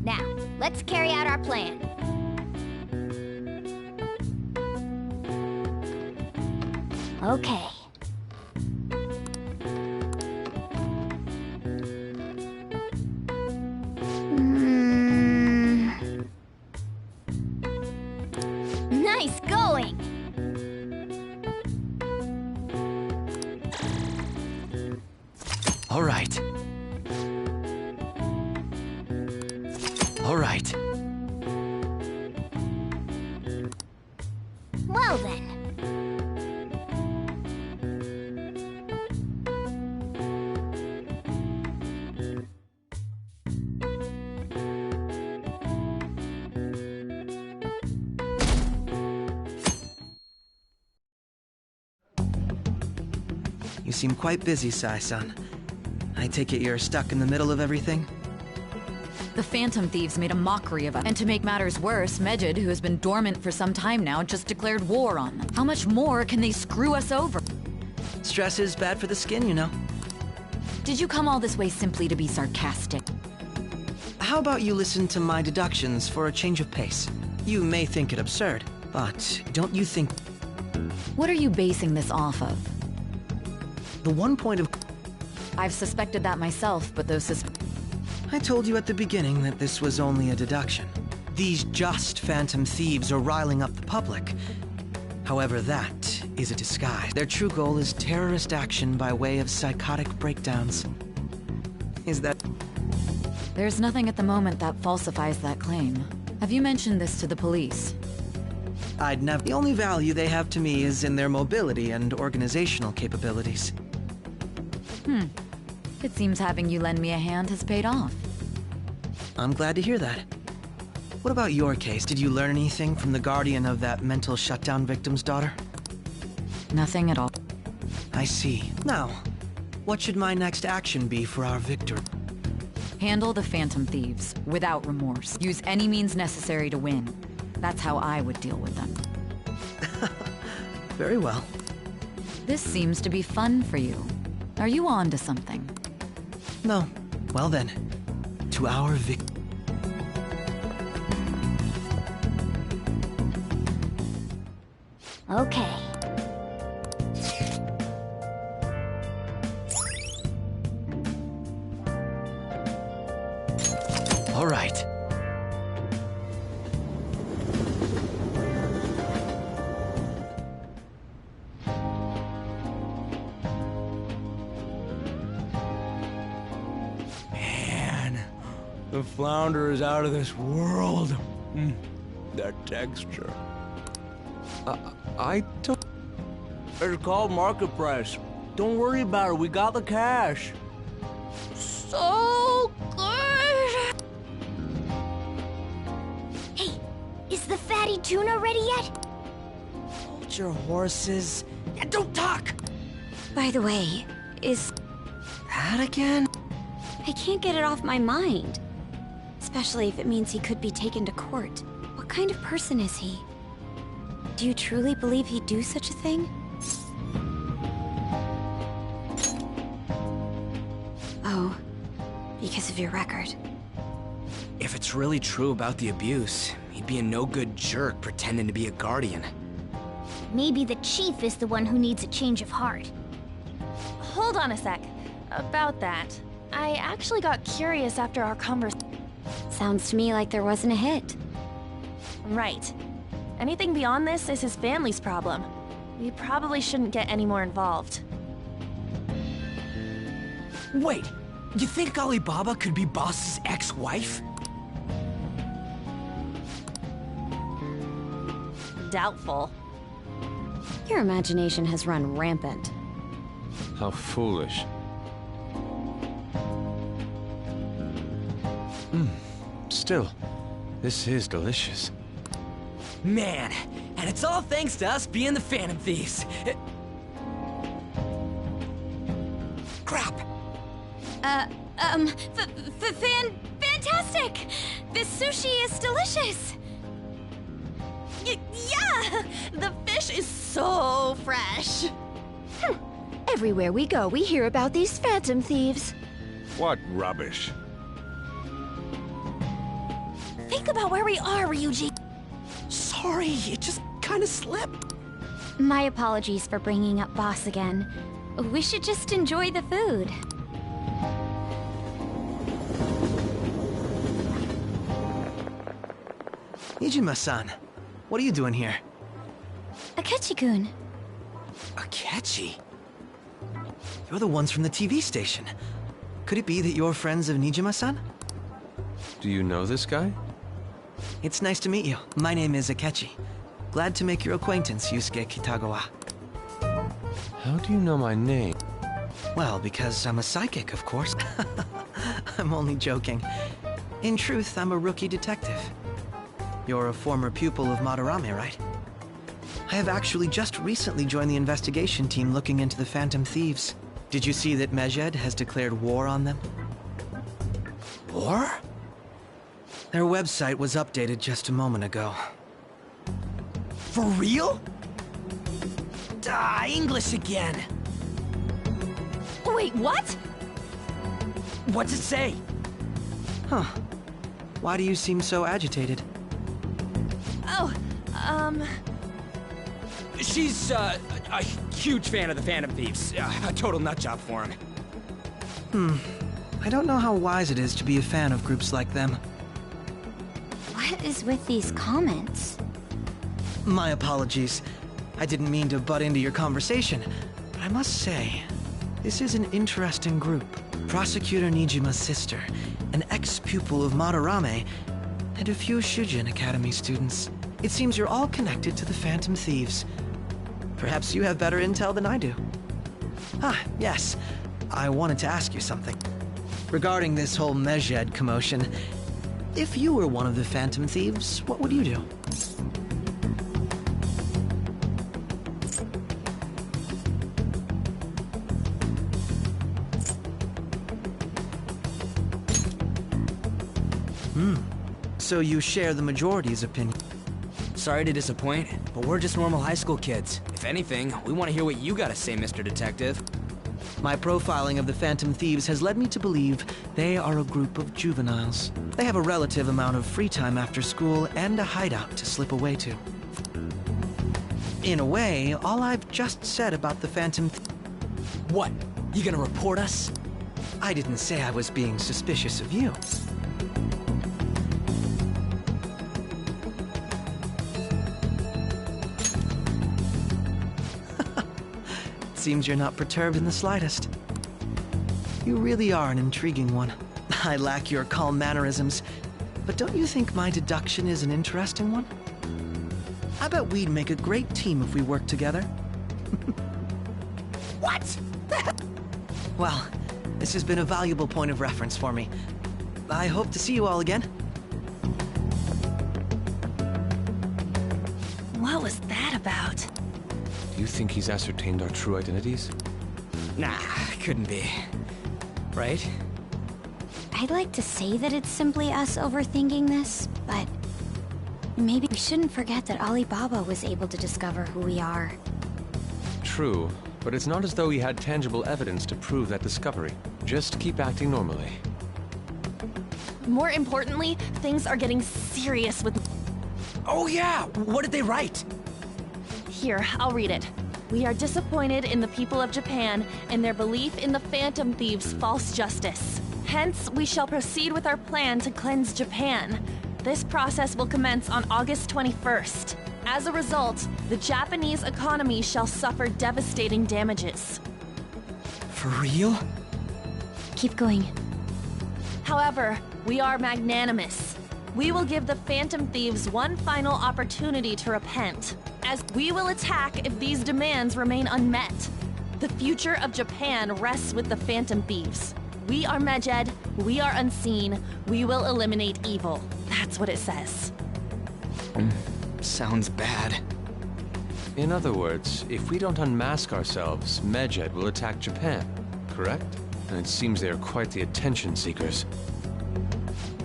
Now, let's carry out our plan. Okay. Nice going! All right. All right. Well then. You seem quite busy, Sai-san. I take it you're stuck in the middle of everything? The Phantom Thieves made a mockery of us. And to make matters worse, Mejid, who has been dormant for some time now, just declared war on them. How much more can they screw us over? Stress is bad for the skin, you know. Did you come all this way simply to be sarcastic? How about you listen to my deductions for a change of pace? You may think it absurd, but don't you think... What are you basing this off of? The one point of... I've suspected that myself, but those I told you at the beginning that this was only a deduction. These just Phantom Thieves are riling up the public. However, that is a disguise. Their true goal is terrorist action by way of psychotic breakdowns. Is that... There's nothing at the moment that falsifies that claim. Have you mentioned this to the police? I'd never... The only value they have to me is in their mobility and organizational capabilities. It seems having you lend me a hand has paid off. I'm glad to hear that. What about your case? Did you learn anything from the guardian of that mental shutdown victim's daughter? Nothing at all. I see. Now, what should my next action be for our victory? Handle the Phantom Thieves, without remorse. Use any means necessary to win. That's how I would deal with them. Very well. This seems to be fun for you. Are you on to something? No. Well then, to our victory. Okay. All right. Man, the flounder is out of this world. That texture. I don't... It's called market price. Don't worry about it, we got the cash. So good! Hey, is the fatty tuna ready yet? Hold your horses. And don't talk! By the way, is... That again? I can't get it off my mind. Especially if it means he could be taken to court. What kind of person is he? Do you truly believe he'd do such a thing? Oh, because of your record. If it's really true about the abuse, he'd be a no-good jerk pretending to be a guardian. Maybe the chief is the one who needs a change of heart. Hold on a sec. About that, I actually got curious after our conversation. Sounds to me like there wasn't a hit. Right. Anything beyond this is his family's problem. We probably shouldn't get any more involved. Wait, you think Alibaba could be Boss's ex-wife? Doubtful. Your imagination has run rampant. How foolish. Still, this is delicious. Man, and it's all thanks to us being the Phantom Thieves. Crap. Fantastic! This sushi is delicious! Yeah! The fish is so fresh! Everywhere we go, we hear about these Phantom Thieves. What rubbish. Think about where we are, Ryuji. Sorry, it just kind of slipped. My apologies for bringing up Boss again. We should just enjoy the food. Nijima-san, what are you doing here? Akechi-kun. Akechi? You're the ones from the TV station. Could it be that you're friends of Nijima-san? Do you know this guy? It's nice to meet you. My name is Akechi. Glad to make your acquaintance, Yusuke Kitagawa. How do you know my name? Well, because I'm a psychic, of course. I'm only joking. In truth, I'm a rookie detective. You're a former pupil of Madarame, right? I have actually just recently joined the investigation team looking into the Phantom Thieves. Did you see that Medjed has declared war on them? War? Their website was updated just a moment ago. For real? English again. Wait, what? What's it say? Huh. Why do you seem so agitated? Oh, She's, a huge fan of the Phantom Thieves. A total nutjob for him. I don't know how wise it is to be a fan of groups like them. What is with these comments? My apologies. I didn't mean to butt into your conversation, but I must say, this is an interesting group. Prosecutor Nijima's sister, an ex-pupil of Madarame, and a few Shujin Academy students. It seems you're all connected to the Phantom Thieves. Perhaps you have better intel than I do. Ah, yes. I wanted to ask you something. Regarding this whole Medjed commotion, if you were one of the Phantom Thieves, what would you do? So you share the majority's opinion. Sorry to disappoint, but we're just normal high school kids. If anything, we want to hear what you gotta say, Mr. Detective. My profiling of the Phantom Thieves has led me to believe they are a group of juveniles. They have a relative amount of free time after school and a hideout to slip away to. In a way, all I've just said about the Phantom What? You gonna report us? I didn't say I was being suspicious of you. Seems you're not perturbed in the slightest. You really are an intriguing one. I lack your calm mannerisms, but don't you think my deduction is an interesting one? I bet we'd make a great team if we worked together. What? Well, this has been a valuable point of reference for me. I hope to see you all again. What was that about? Do you think he's ascertained our true identities? Nah, couldn't be. Right? I'd like to say that it's simply us overthinking this, but maybe we shouldn't forget that Alibaba was able to discover who we are. True, but it's not as though he had tangible evidence to prove that discovery. Just keep acting normally. More importantly, things are getting serious with... Oh yeah! What did they write? Here, I'll read it. We are disappointed in the people of Japan and their belief in the Phantom Thieves' false justice. Hence, we shall proceed with our plan to cleanse Japan. This process will commence on August 21st. As a result, the Japanese economy shall suffer devastating damages. For real? Keep going. However, we are magnanimous. We will give the Phantom Thieves one final opportunity to repent, as we will attack if these demands remain unmet. The future of Japan rests with the Phantom Thieves. We are Medjed, we are unseen, we will eliminate evil. That's what it says. Sounds bad. In other words, if we don't unmask ourselves, Medjed will attack Japan, correct? And it seems they are quite the attention seekers.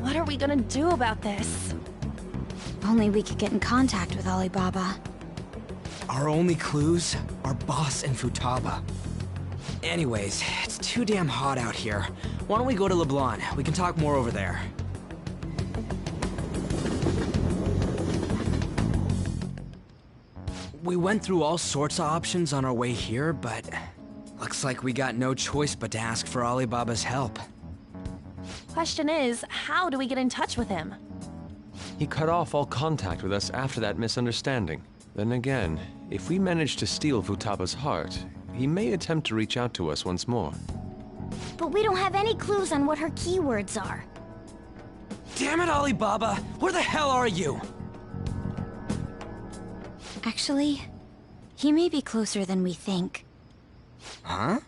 What are we gonna do about this? Only we could get in contact with Alibaba. Our only clues are Boss and Futaba. Anyways, it's too damn hot out here. Why don't we go to LeBlanc? We can talk more over there. We went through all sorts of options on our way here, but looks like we got no choice but to ask for Alibaba's help. Question is, how do we get in touch with him? He cut off all contact with us after that misunderstanding. Then again, if we manage to steal Futaba's heart, he may attempt to reach out to us once more. But we don't have any clues on what her keywords are. Damn it, Alibaba! Where the hell are you? Actually, he may be closer than we think. Huh?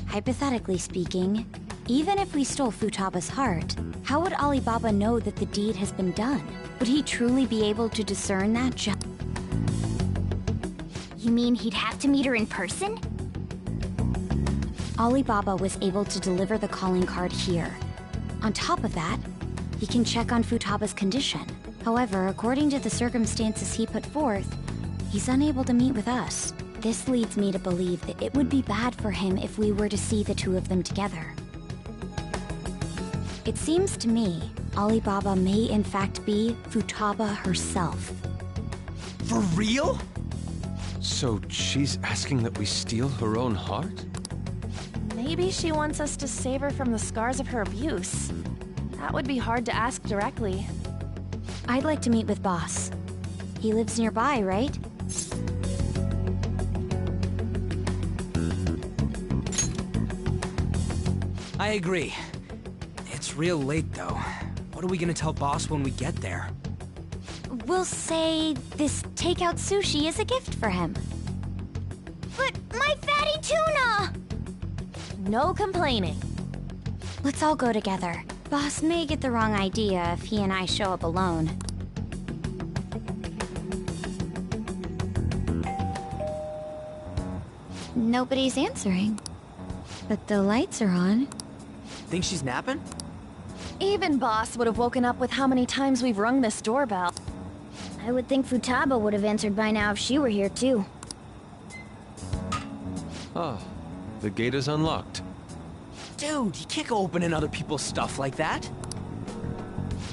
Hypothetically speaking, even if we stole Futaba's heart, how would Alibaba know that the deed has been done? Would he truly be able to discern that You mean he'd have to meet her in person? Alibaba was able to deliver the calling card here. On top of that, he can check on Futaba's condition. However, according to the circumstances he put forth, he's unable to meet with us. This leads me to believe that it would be bad for him if we were to see the two of them together. It seems to me Alibaba may in fact be Futaba herself. For real? So she's asking that we steal her own heart? Maybe she wants us to save her from the scars of her abuse. That would be hard to ask directly. I'd like to meet with Boss. He lives nearby, right? I agree. It's real late, though. What are we gonna tell Boss when we get there? We'll say this takeout sushi is a gift for him. But my fatty tuna! No complaining. Let's all go together. Boss may get the wrong idea if he and I show up alone. Nobody's answering. But the lights are on. Think she's napping? Even Boss would have woken up with how many times we've rung this doorbell. I would think Futaba would have answered by now if she were here too. Ah, the gate is unlocked. Dude, you can't go opening other people's stuff like that.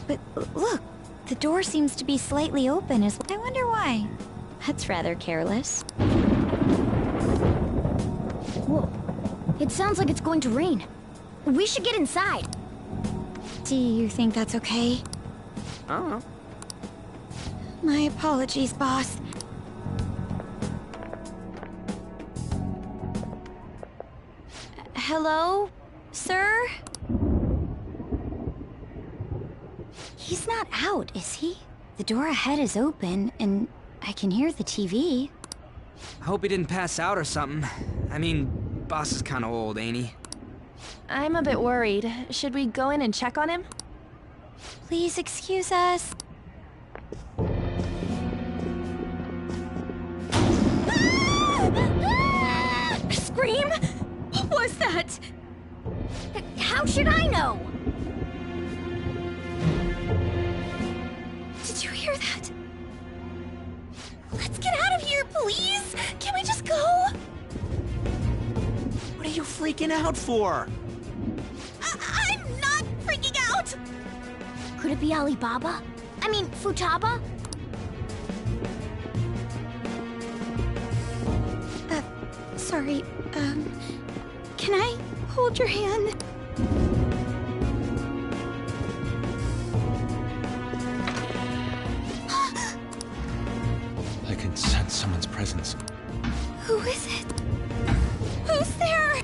But look, the door seems to be slightly open as well. I wonder why. That's rather careless. Whoa. It sounds like it's going to rain. We should get inside. Do you think that's okay? I don't know. My apologies, boss. Hello, sir? He's not out, is he? The door ahead is open, and I can hear the TV. I hope he didn't pass out or something. I mean, Boss is kinda old, ain't he? I'm a bit worried. Should we go in and check on him? Please excuse us. Scream? What was that? How should I know? Did you hear that? Let's get out of here, please! Can we just go? What are you freaking out for? I'm not freaking out! Could it be Alibaba? I mean, Futaba? Sorry, can I hold your hand? I can sense someone's presence. Who is it? Who's there?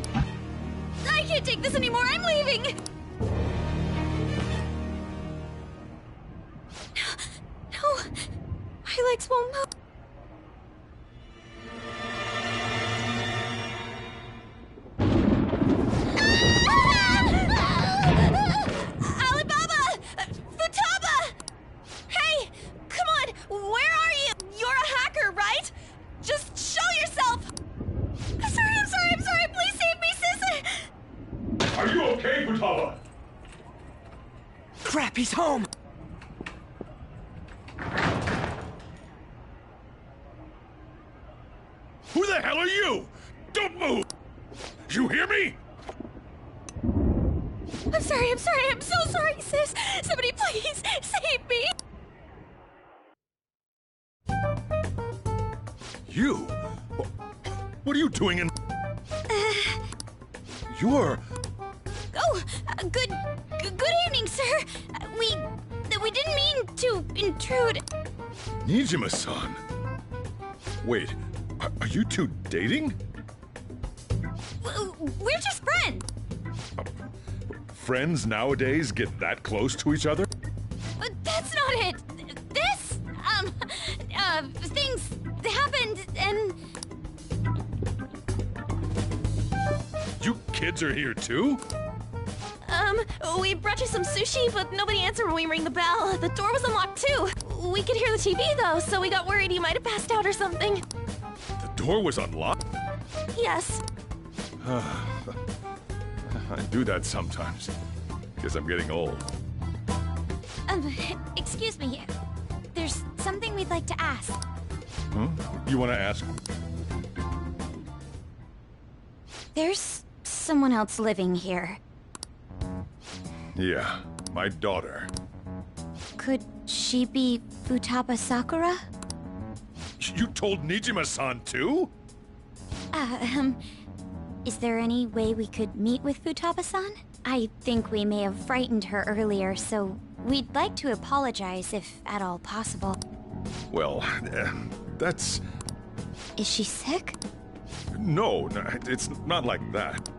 I can't take this anymore, I'm leaving! No, my legs won't move. Alibaba! Futaba! Hey, come on, where are you? You're a hacker, right? Just show yourself! I'm sorry, please save me, sis! Are you okay, Futaba? Crap, he's home! Who the hell are you? Don't move! You hear me? I'm so sorry, sis! Somebody please, save me! You? What are you doing in... You're... Oh, good evening, sir. We didn't mean to intrude. Nijima-san. Wait, are you two dating? We're just friends. Friends nowadays get that close to each other? That's not it. This, things happened and... You kids are here too? We brought you some sushi, but nobody answered when we rang the bell. The door was unlocked too. We could hear the TV though, so we got worried you might have passed out or something. The door was unlocked? Yes. I do that sometimes. Guess I'm getting old. Excuse me. There's something we'd like to ask. Huh? You want to ask? There's someone else living here. Yeah, my daughter. Could she be Futaba Sakura? You told Nijima-san too? Is there any way we could meet with Futaba-san? I think we may have frightened her earlier, so we'd like to apologize if at all possible. Well, that's... Is she sick? No, it's not like that.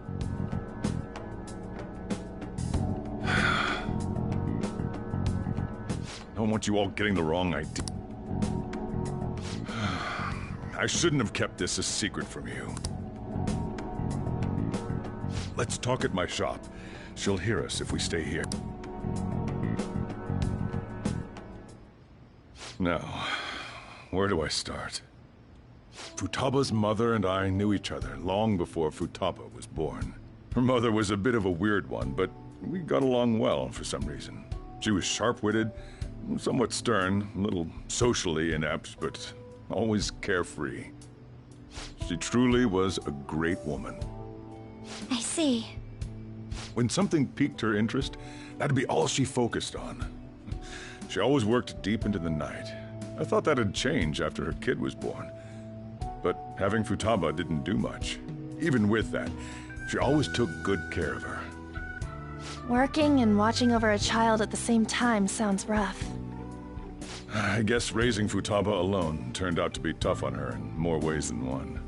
don't want you all getting the wrong idea. I shouldn't have kept this a secret from you. Let's talk at my shop. She'll hear us if we stay here. Now, where do I start? Futaba's mother and I knew each other long before Futaba was born. Her mother was a bit of a weird one, but we got along well for some reason. She was sharp-witted, somewhat stern, a little socially inept, but always carefree. She truly was a great woman. I see. When something piqued her interest, that'd be all she focused on. She always worked deep into the night. I thought that'd change after her kid was born. But having Futaba didn't do much. Even with that, she always took good care of her. Working and watching over a child at the same time sounds rough. I guess raising Futaba alone turned out to be tough on her in more ways than one.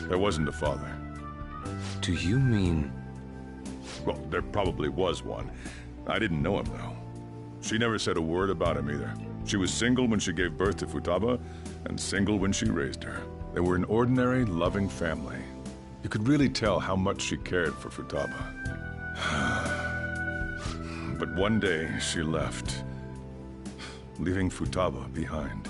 There wasn't a father. Do you mean... Well, there probably was one. I didn't know him, though. She never said a word about him either. She was single when she gave birth to Futaba, and single when she raised her. They were an ordinary, loving family. You could really tell how much she cared for Futaba. But one day, she left, leaving Futaba behind.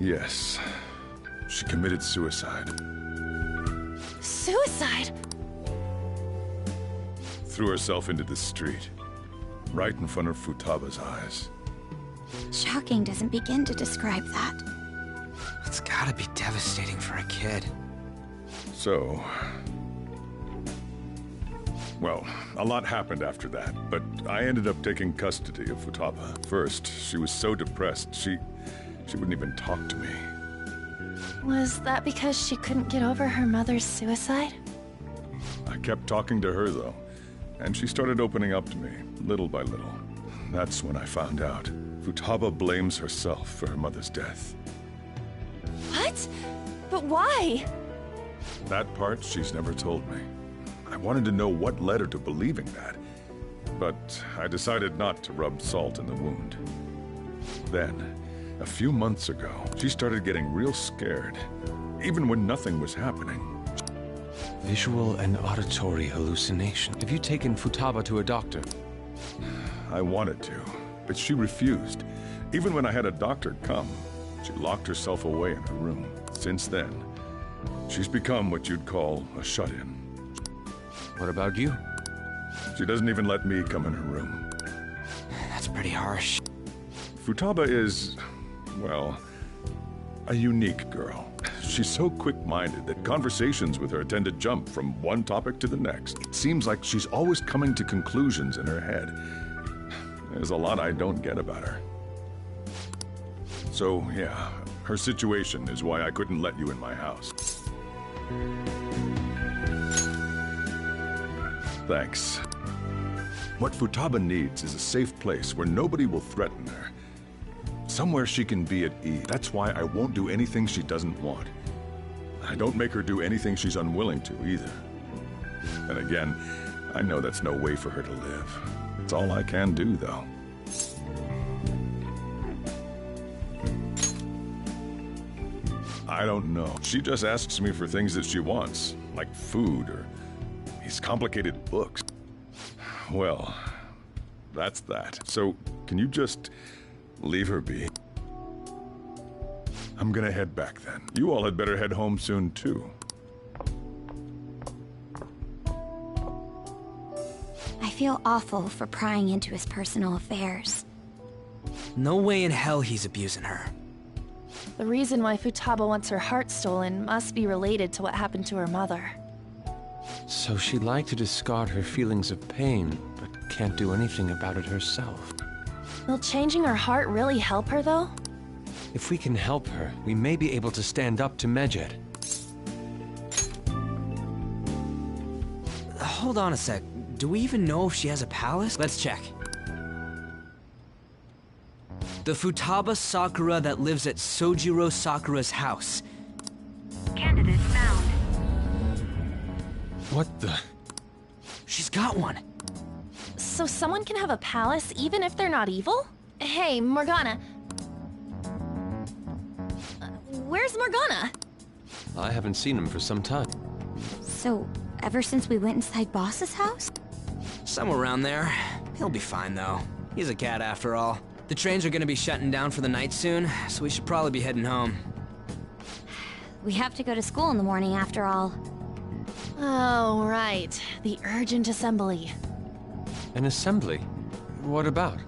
Yes, she committed suicide. Suicide? Threw herself into the street, right in front of Futaba's eyes. Shocking doesn't begin to describe that. It's gotta be devastating for a kid. So... Well, a lot happened after that, but I ended up taking custody of Futaba. First, she was so depressed, she wouldn't even talk to me. Was that because she couldn't get over her mother's suicide? I kept talking to her, though, and she started opening up to me, little by little. That's when I found out. Futaba blames herself for her mother's death. What? But why? That part she's never told me. I wanted to know what led her to believing that, but I decided not to rub salt in the wound. Then, a few months ago, she started getting real scared, even when nothing was happening. Visual and auditory hallucination. Have you taken Futaba to a doctor? I wanted to, but she refused. Even when I had a doctor come, she locked herself away in her room. Since then, she's become what you'd call a shut-in. What about you? She doesn't even let me come in her room. That's pretty harsh. Futaba is, well, a unique girl. She's so quick-minded that conversations with her tend to jump from one topic to the next. It seems like she's always coming to conclusions in her head. There's a lot I don't get about her. So, yeah, her situation is why I couldn't let you in my house. Thanks. What Futaba needs is a safe place where nobody will threaten her. Somewhere she can be at ease. That's why I won't do anything she doesn't want. I don't make her do anything she's unwilling to, either. And again, I know that's no way for her to live. It's all I can do, though. I don't know. She just asks me for things that she wants, like food or these complicated books. Well, that's that. So, can you just leave her be? I'm gonna head back then. You all had better head home soon, too. I feel awful for prying into his personal affairs. No way in hell he's abusing her. The reason why Futaba wants her heart stolen must be related to what happened to her mother. So she'd like to discard her feelings of pain, but can't do anything about it herself. Will changing her heart really help her, though? If we can help her, we may be able to stand up to Medjed. Hold on a sec. Do we even know if she has a palace? Let's check. The Futaba Sakura that lives at Sojiro Sakura's house. Candidate found. What the? She's got one. So someone can have a palace even if they're not evil? Hey, Morgana. Where's Morgana? I haven't seen him for some time. So, ever since we went inside Boss's house? Somewhere around there. He'll be fine, though. He's a cat after all. The trains are gonna be shutting down for the night soon, so we should probably be heading home. We have to go to school in the morning after all. Oh, right. The urgent assembly. An assembly? What about?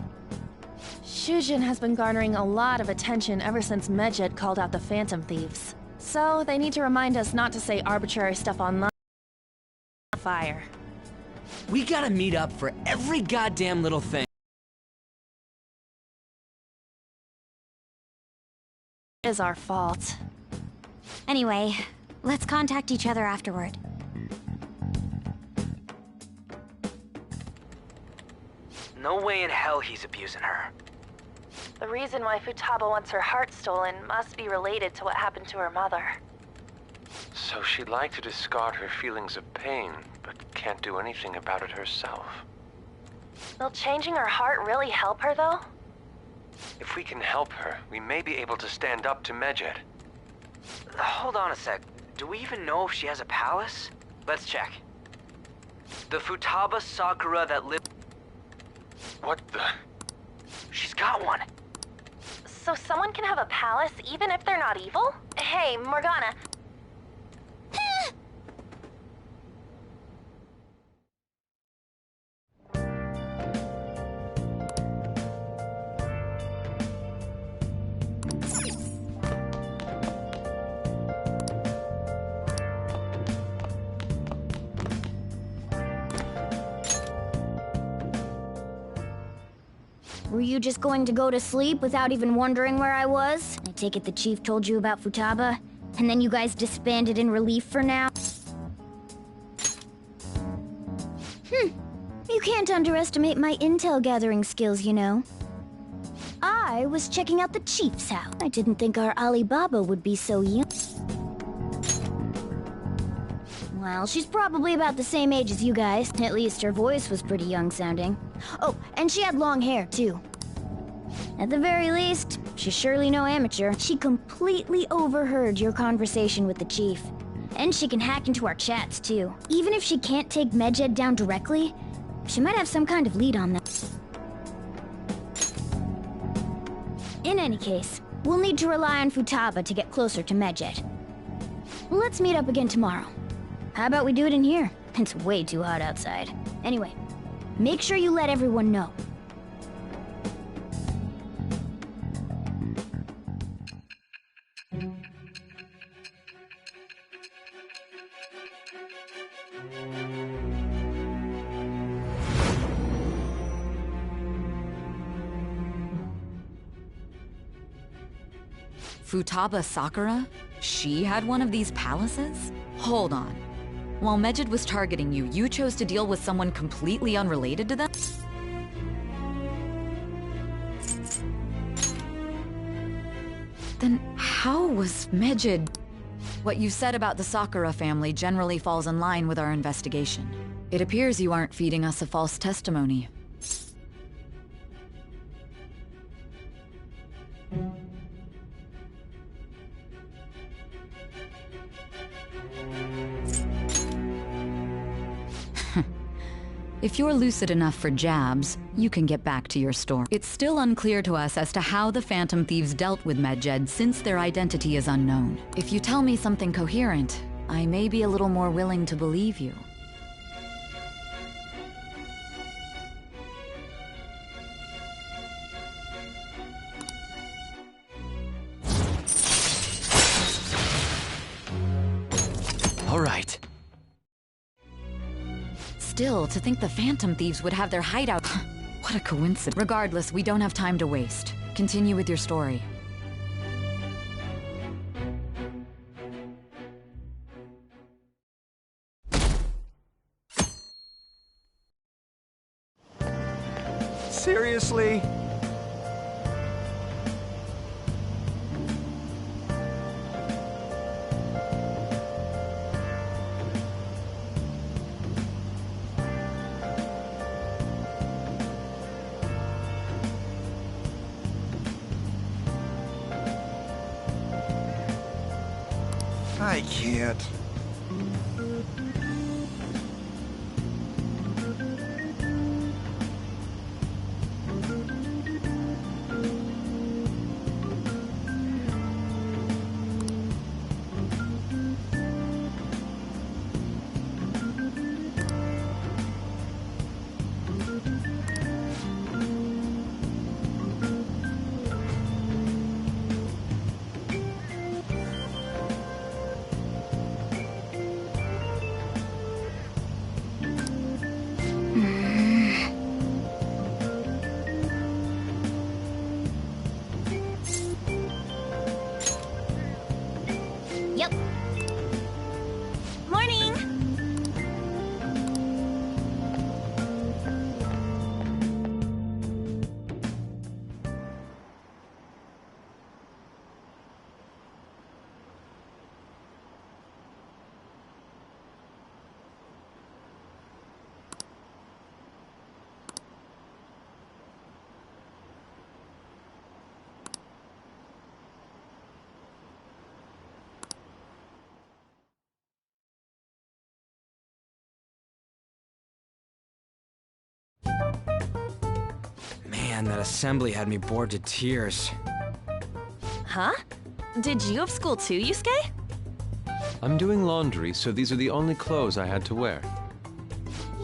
Shujin has been garnering a lot of attention ever since Medjed called out the Phantom Thieves. So, they need to remind us not to say arbitrary stuff online. Fire. We gotta meet up for every goddamn little thing. Is our fault. Anyway, let's contact each other afterward. No way in hell he's abusing her. The reason why Futaba wants her heart stolen must be related to what happened to her mother. So she'd like to discard her feelings of pain, but can't do anything about it herself. Will changing her heart really help her, though? If we can help her, we may be able to stand up to Medjed. Hold on a sec. Do we even know if she has a palace? Let's check. The Futaba Sakura that lives... What the? She's got one. So someone can have a palace even if they're not evil? Hey, Morgana. Were you just going to go to sleep without even wondering where I was? I take it the chief told you about Futaba, and then you guys disbanded in relief for now? You can't underestimate my intel gathering skills, you know. I was checking out the chief's house. I didn't think our Alibaba would be so young. Well, she's probably about the same age as you guys. At least her voice was pretty young sounding. Oh, and she had long hair, too. At the very least, she's surely no amateur. She completely overheard your conversation with the chief. And she can hack into our chats, too. Even if she can't take Medjed down directly, she might have some kind of lead on them. In any case, we'll need to rely on Futaba to get closer to Medjed. Let's meet up again tomorrow. How about we do it in here? It's way too hot outside. Anyway, make sure you let everyone know. Futaba Sakura? She had one of these palaces? Hold on. While Medjed was targeting you, you chose to deal with someone completely unrelated to them? Then how was Medjed... What you said about the Sakura family generally falls in line with our investigation. It appears you aren't feeding us a false testimony. If you're lucid enough for jabs, you can get back to your story. It's still unclear to us as to how the Phantom Thieves dealt with Medjed since their identity is unknown. If you tell me something coherent, I may be a little more willing to believe you. All right. Still, to think the Phantom Thieves would have their hideout... What a coincidence. Regardless, we don't have time to waste. Continue with your story. Seriously? I can't. Yep. Morning! Man, that assembly had me bored to tears. Huh? Did you have school too, Yusuke? I'm doing laundry, so these are the only clothes I had to wear.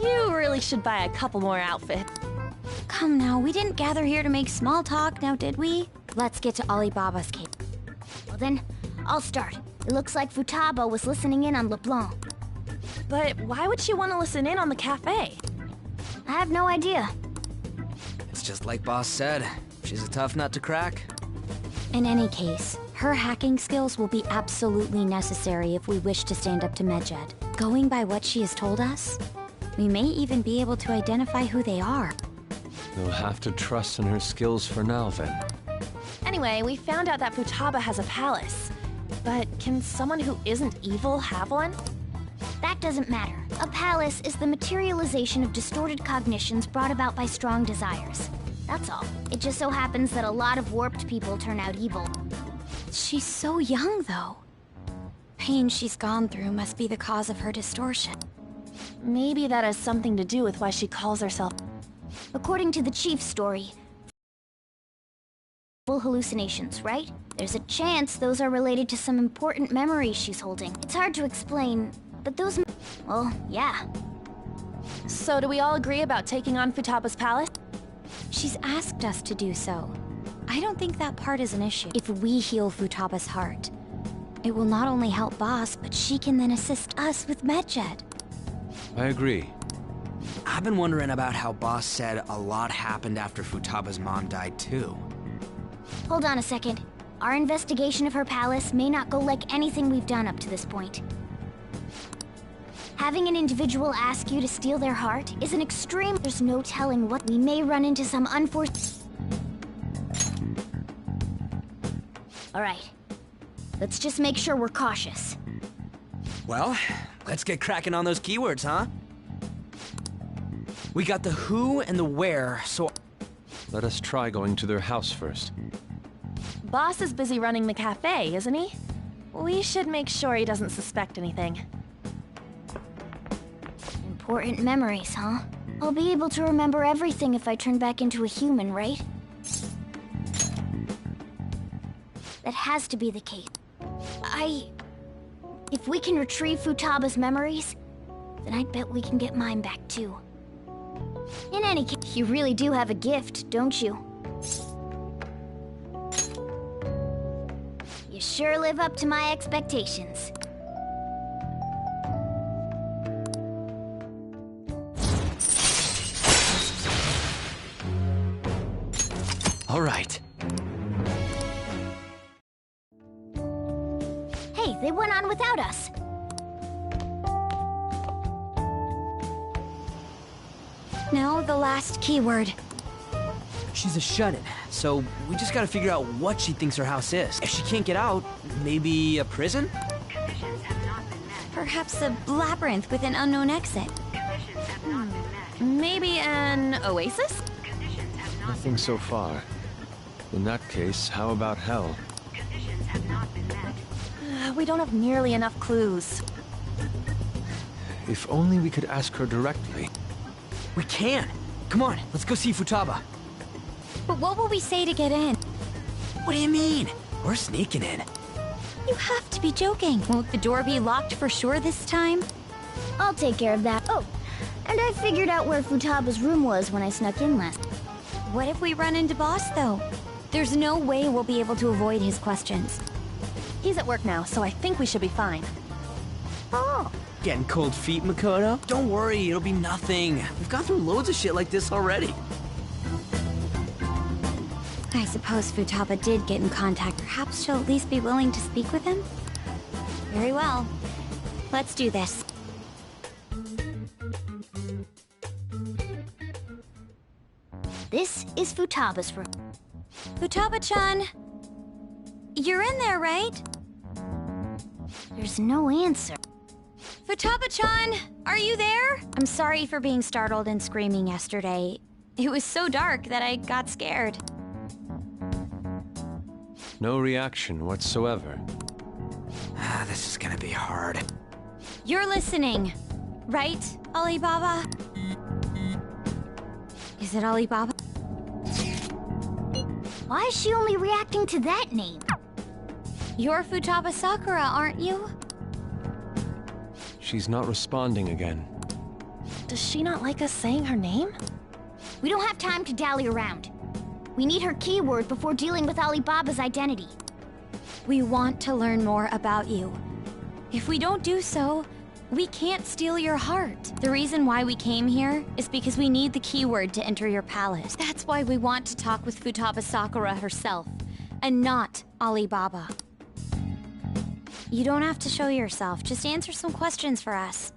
You really should buy a couple more outfits. Come now, we didn't gather here to make small talk, now did we? Let's get to Alibaba's cave. Well then, I'll start. It looks like Futaba was listening in on LeBlanc. But why would she want to listen in on the cafe? I have no idea. It's just like Boss said. She's a tough nut to crack. In any case, her hacking skills will be absolutely necessary if we wish to stand up to Medjed. Going by what she has told us, we may even be able to identify who they are. You'll have to trust in her skills for now, then. Anyway, we found out that Futaba has a palace. But can someone who isn't evil have one? That doesn't matter. A palace is the materialization of distorted cognitions brought about by strong desires. That's all. It just so happens that a lot of warped people turn out evil. She's so young, though. Pain she's gone through must be the cause of her distortion. Maybe that has something to do with why she calls herself... According to the chief's story, hallucinations, right? There's a chance those are related to some important memories she's holding. It's hard to explain, but those... Well, yeah. So do we all agree about taking on Futaba's palace? She's asked us to do so. I don't think that part is an issue. If we heal Futaba's heart, it will not only help Boss, but she can then assist us with Medjed. I agree. I've been wondering about how Boss said a lot happened after Futaba's mom died too. Hold on a second. Our investigation of her palace may not go like anything we've done up to this point. Having an individual ask you to steal their heart is an extreme... There's no telling what we may run into some unforced... Alright. Let's just make sure we're cautious. Well, let's get cracking on those keywords, huh? We got the who and the where, so... Let us try going to their house first. Boss is busy running the cafe, isn't he? We should make sure he doesn't suspect anything. Important memories, huh? I'll be able to remember everything if I turn back into a human, right? That has to be the case. If we can retrieve Futaba's memories, then I bet we can get mine back too. In any case, you really do have a gift, don't you? You sure live up to my expectations. All right. Hey, they went on without us. Now, the last keyword. She's a shut-in, so we just gotta figure out what she thinks her house is. If she can't get out, maybe a prison? Perhaps a labyrinth with an unknown exit. Maybe an oasis? Nothing so far. In that case, how about hell? we don't have nearly enough clues. If only we could ask her directly. We can! Come on, let's go see Futaba. But what will we say to get in? What do you mean? We're sneaking in. You have to be joking. Won't the door be locked for sure this time? I'll take care of that. Oh, and I figured out where Futaba's room was when I snuck in last. What if we run into Boss, though? There's no way we'll be able to avoid his questions. He's at work now, so I think we should be fine. Oh. Getting cold feet, Makoto? Don't worry, it'll be nothing. We've gone through loads of shit like this already. I suppose Futaba did get in contact. Perhaps she'll at least be willing to speak with him? Very well. Let's do this. This is Futaba's room. Futaba-chan! You're in there, right? There's no answer. Futaba-chan! Are you there? I'm sorry for being startled and screaming yesterday. It was so dark that I got scared. No reaction whatsoever. This is gonna be hard. You're listening, right, Alibaba? Is it Alibaba? Why is she only reacting to that name? You're Futaba Sakura, aren't you? She's not responding again. Does she not like us saying her name? We don't have time to dally around. We need her keyword before dealing with Alibaba's identity. We want to learn more about you. If we don't do so, we can't steal your heart. The reason why we came here is because we need the keyword to enter your palace. That's why we want to talk with Futaba Sakura herself, and not Alibaba. You don't have to show yourself, just answer some questions for us.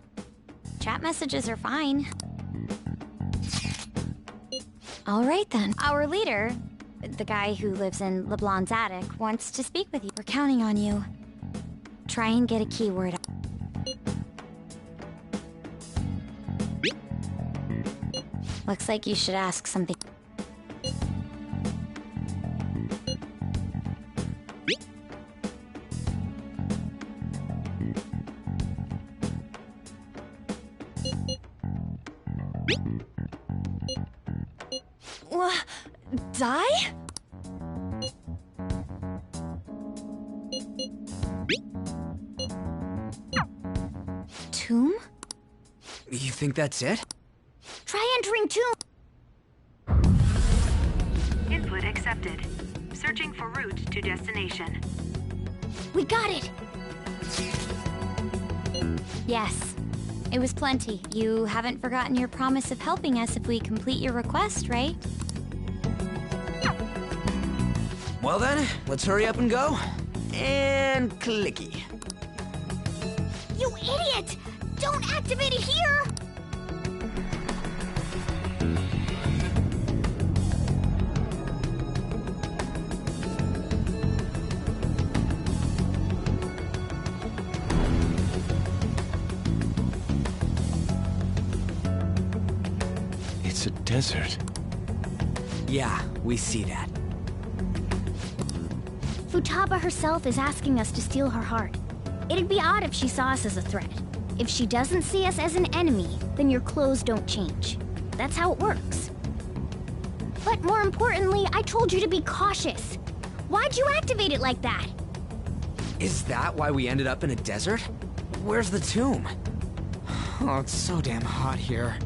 Chat messages are fine. All right then. Our leader, the guy who lives in LeBlanc's attic, wants to speak with you. We're counting on you. Try and get a keyword. Looks like you should ask something. Die? Tomb? You think that's it? Try entering tomb. Input accepted. Searching for route to destination. We got it! Yes. It was plenty. You haven't forgotten your promise of helping us if we complete your request, right? Well then, let's hurry up and go. And clicky. You idiot! Don't activate it here! It's a desert. Yeah, we see that. Futaba herself is asking us to steal her heart. It'd be odd if she saw us as a threat. If she doesn't see us as an enemy, then your clothes don't change. That's how it works. But more importantly, I told you to be cautious. Why'd you activate it like that? Is that why we ended up in a desert? Where's the tomb? Oh, it's so damn hot here.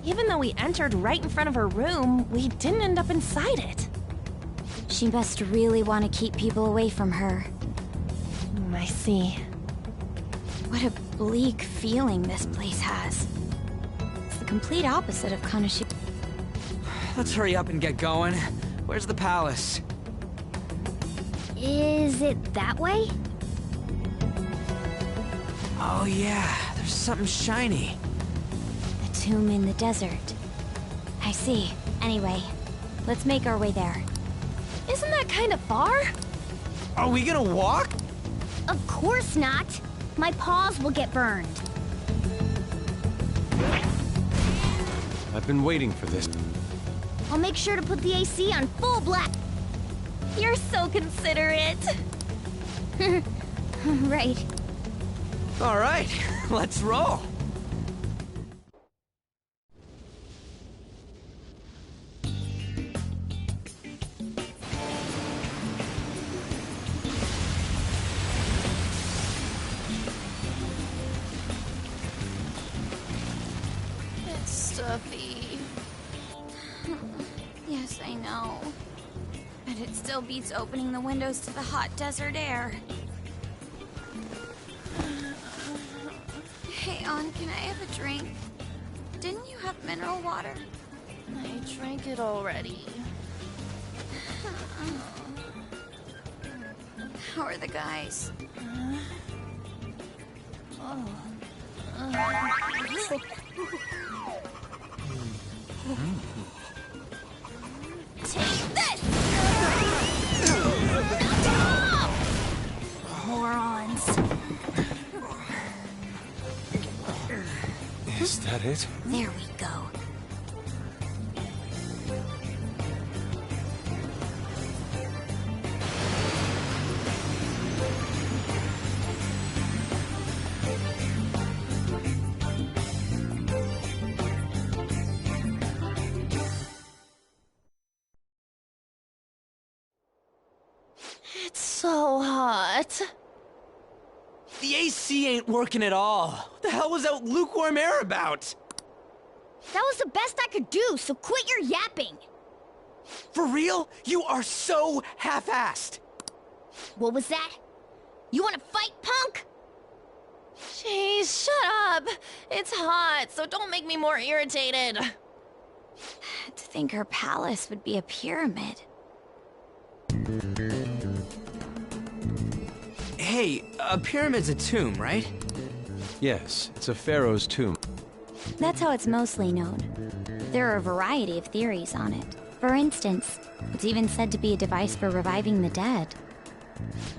Even though we entered right in front of her room, we didn't end up inside it. She must really want to keep people away from her. I see. What a bleak feeling this place has. It's the complete opposite of Kanoshiro. Let's hurry up and get going. Where's the palace? Is it that way? Oh yeah, there's something shiny. The tomb in the desert. I see. Anyway, let's make our way there. Isn't that kind of far? Are we gonna walk? Of course not. My paws will get burned. I've been waiting for this. I'll make sure to put the AC on full blast. You're so considerate. Right. All right, let's roll. It's stuffy. Yes, I know. But it still beats opening the windows to the hot desert air. Hey, On, can I have a drink? Didn't you have mineral water? I drank it already. How are the guys? Take this! Morons. Is that it? There we go. It's so hot. The AC ain't working at all. What the hell was that lukewarm air about? That was the best I could do, so quit your yapping. For real? You are so half-assed. What was that? You want to fight, punk? Jeez, shut up. It's hot, so don't make me more irritated. To think her palace would be a pyramid. Hey, a pyramid's a tomb, right? Yes, it's a pharaoh's tomb. That's how it's mostly known. There are a variety of theories on it. For instance, it's even said to be a device for reviving the dead.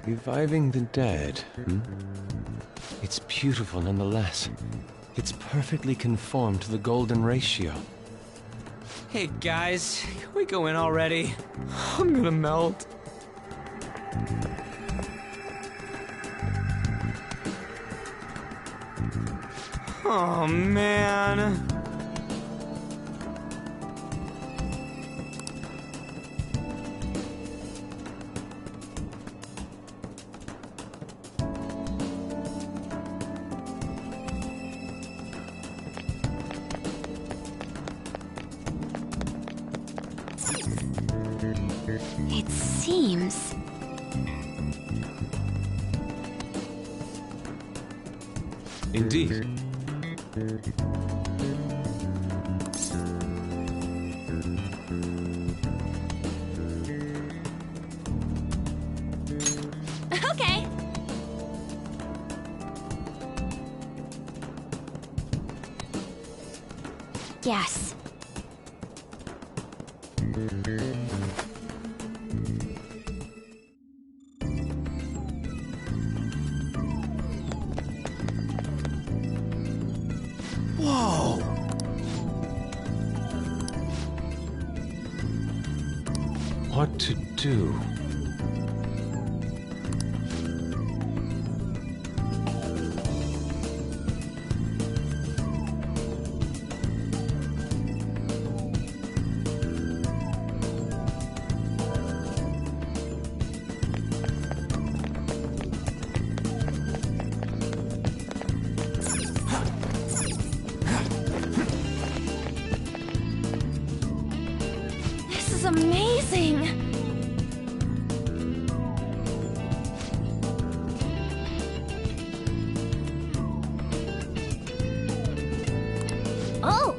Reviving the dead, hmm? It's beautiful nonetheless. It's perfectly conformed to the golden ratio. Hey guys, can we go in already? I'm gonna melt. Oh man. It seems... Indeed. Okay. Yes. Whoa! What to do? This is amazing. Oh!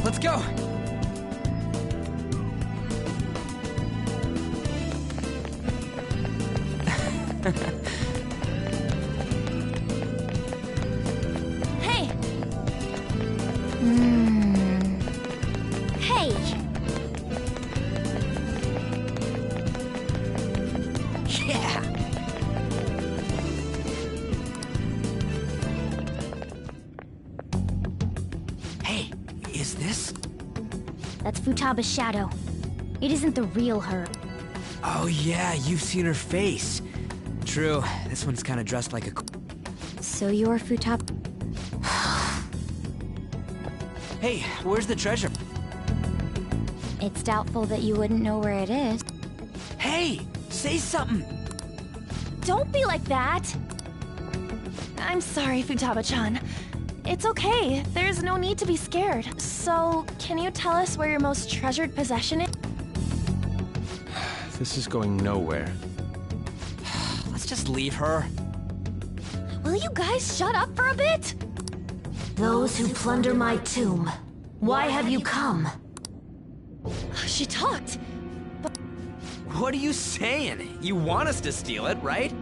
Let's go! Hey! Hey! Yeah! is this? That's Futaba's shadow. It isn't the real her. Oh yeah, you've seen her face. True, this one's kind of dressed like a... So you're Futaba... Hey, where's the treasure? It's doubtful that you wouldn't know where it is. Hey, say something! Don't be like that! I'm sorry, Futaba-chan. It's okay. There's no need to be scared. So, can you tell us where your most treasured possession is? This is going nowhere. Let's just leave her. Will you guys shut up for a bit? Those who plunder my tomb, why have you come? She talked. What are you saying? You want us to steal it, right?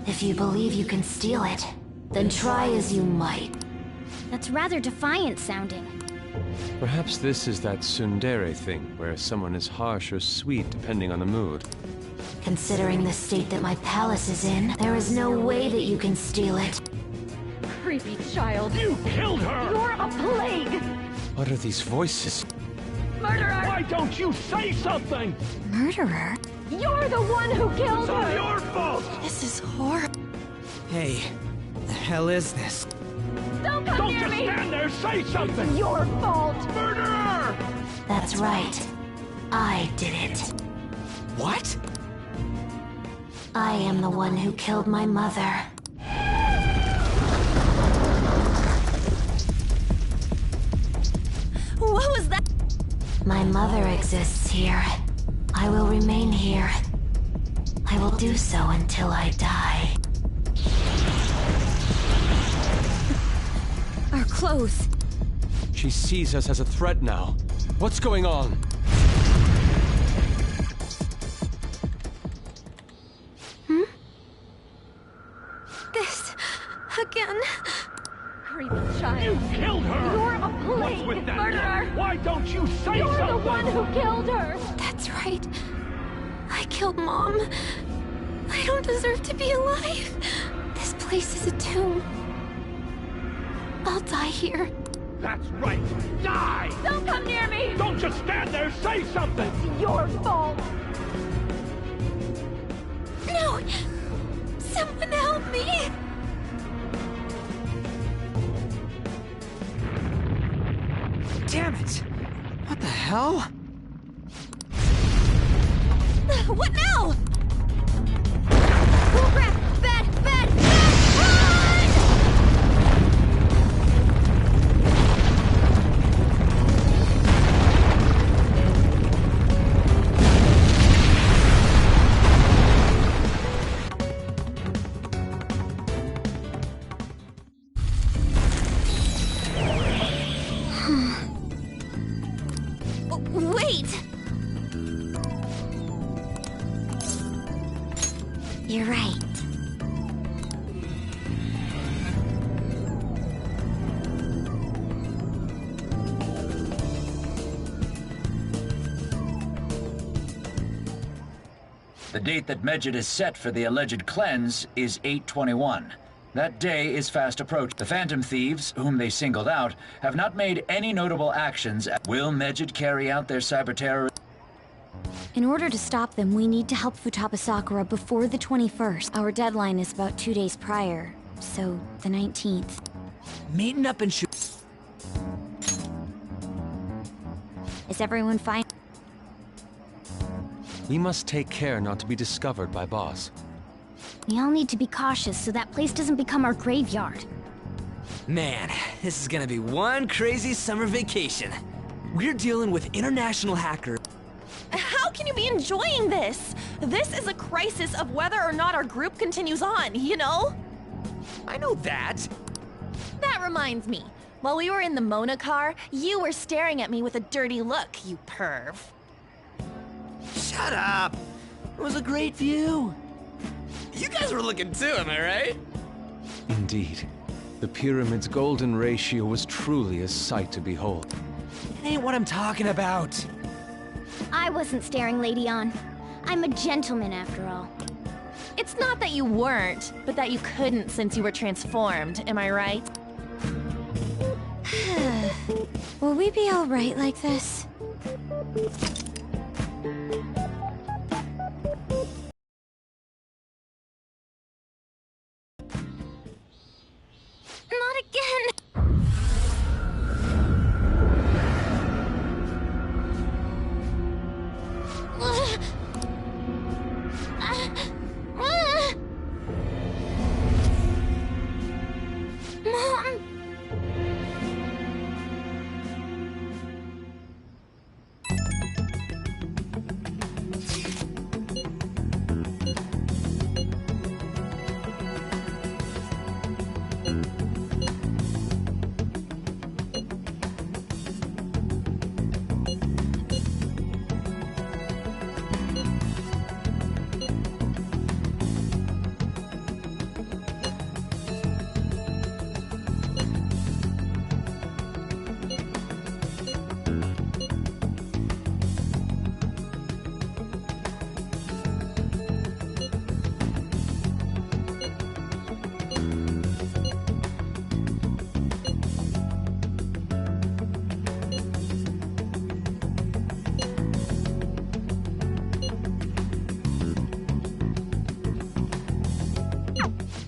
If you believe you can steal it, then try as you might. That's rather defiant sounding. Perhaps this is that tsundere thing, where someone is harsh or sweet depending on the mood. Considering the state that my palace is in, there is no way that you can steal it. Creepy child. You killed her! You're a plague! What are these voices? Murderer! Why don't you say something? Murderer? You're the one who killed It's all her! your fault! This is horrible. Hey, the hell is this? Don't come Don't near just me! stand there, say something! It's your fault! Murderer! That's right. I did it. What? I am the one who killed my mother. What was that? My mother exists here. I will remain here. I will do so until I die. Our clothes. She sees us as a threat now. What's going on? This... again. Creepy child. You killed her! You're a plague! What's with that? Murderer! Why don't you say You're something? the one who killed her! That's right. I killed Mom. I don't deserve to be alive. This place is a tomb. I'll die here. That's right. Die! Don't come near me! Don't just stand there, say something! It's your fault! No! Someone help me! Damn it! What the hell? What now? Oh crap! Bad! Bad! Wait! You're right. The date that Medjed is set for the alleged cleanse is 8/21. That day is fast approaching. The Phantom Thieves, whom they singled out, have not made any notable actions. Will Medjed carry out their cyber terror? In order to stop them, we need to help Futaba Sakura before the 21st. Our deadline is about 2 days prior, so the 19th. Meeting up and shoot. Is everyone fine? We must take care not to be discovered by Boss. We all need to be cautious so that place doesn't become our graveyard. Man, this is gonna be one crazy summer vacation. We're dealing with international hackers. How can you be enjoying this? This is a crisis of whether or not our group continues on, you know? I know that. That reminds me. While we were in the Mona car, you were staring at me with a dirty look, you perv. Shut up! It was a great view. You guys were looking too, am I right? Indeed. The pyramid's golden ratio was truly a sight to behold. It ain't what I'm talking about. I wasn't staring Lady On. I'm a gentleman after all. It's not that you weren't, but that you couldn't since you were transformed, am I right? Will we be alright like this? Not again! Mom!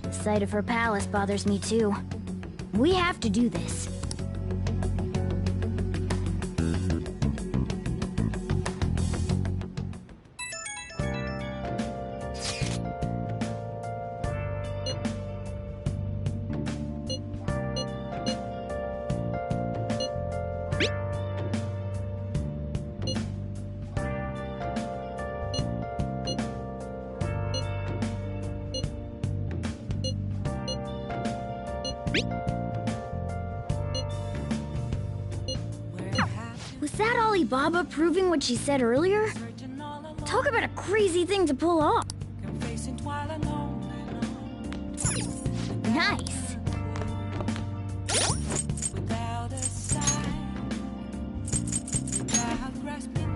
The sight of her palace bothers me too. We have to do this. Was that Alibaba proving what she said earlier? Talk about a crazy thing to pull off. Nice. Without a sign, without grasping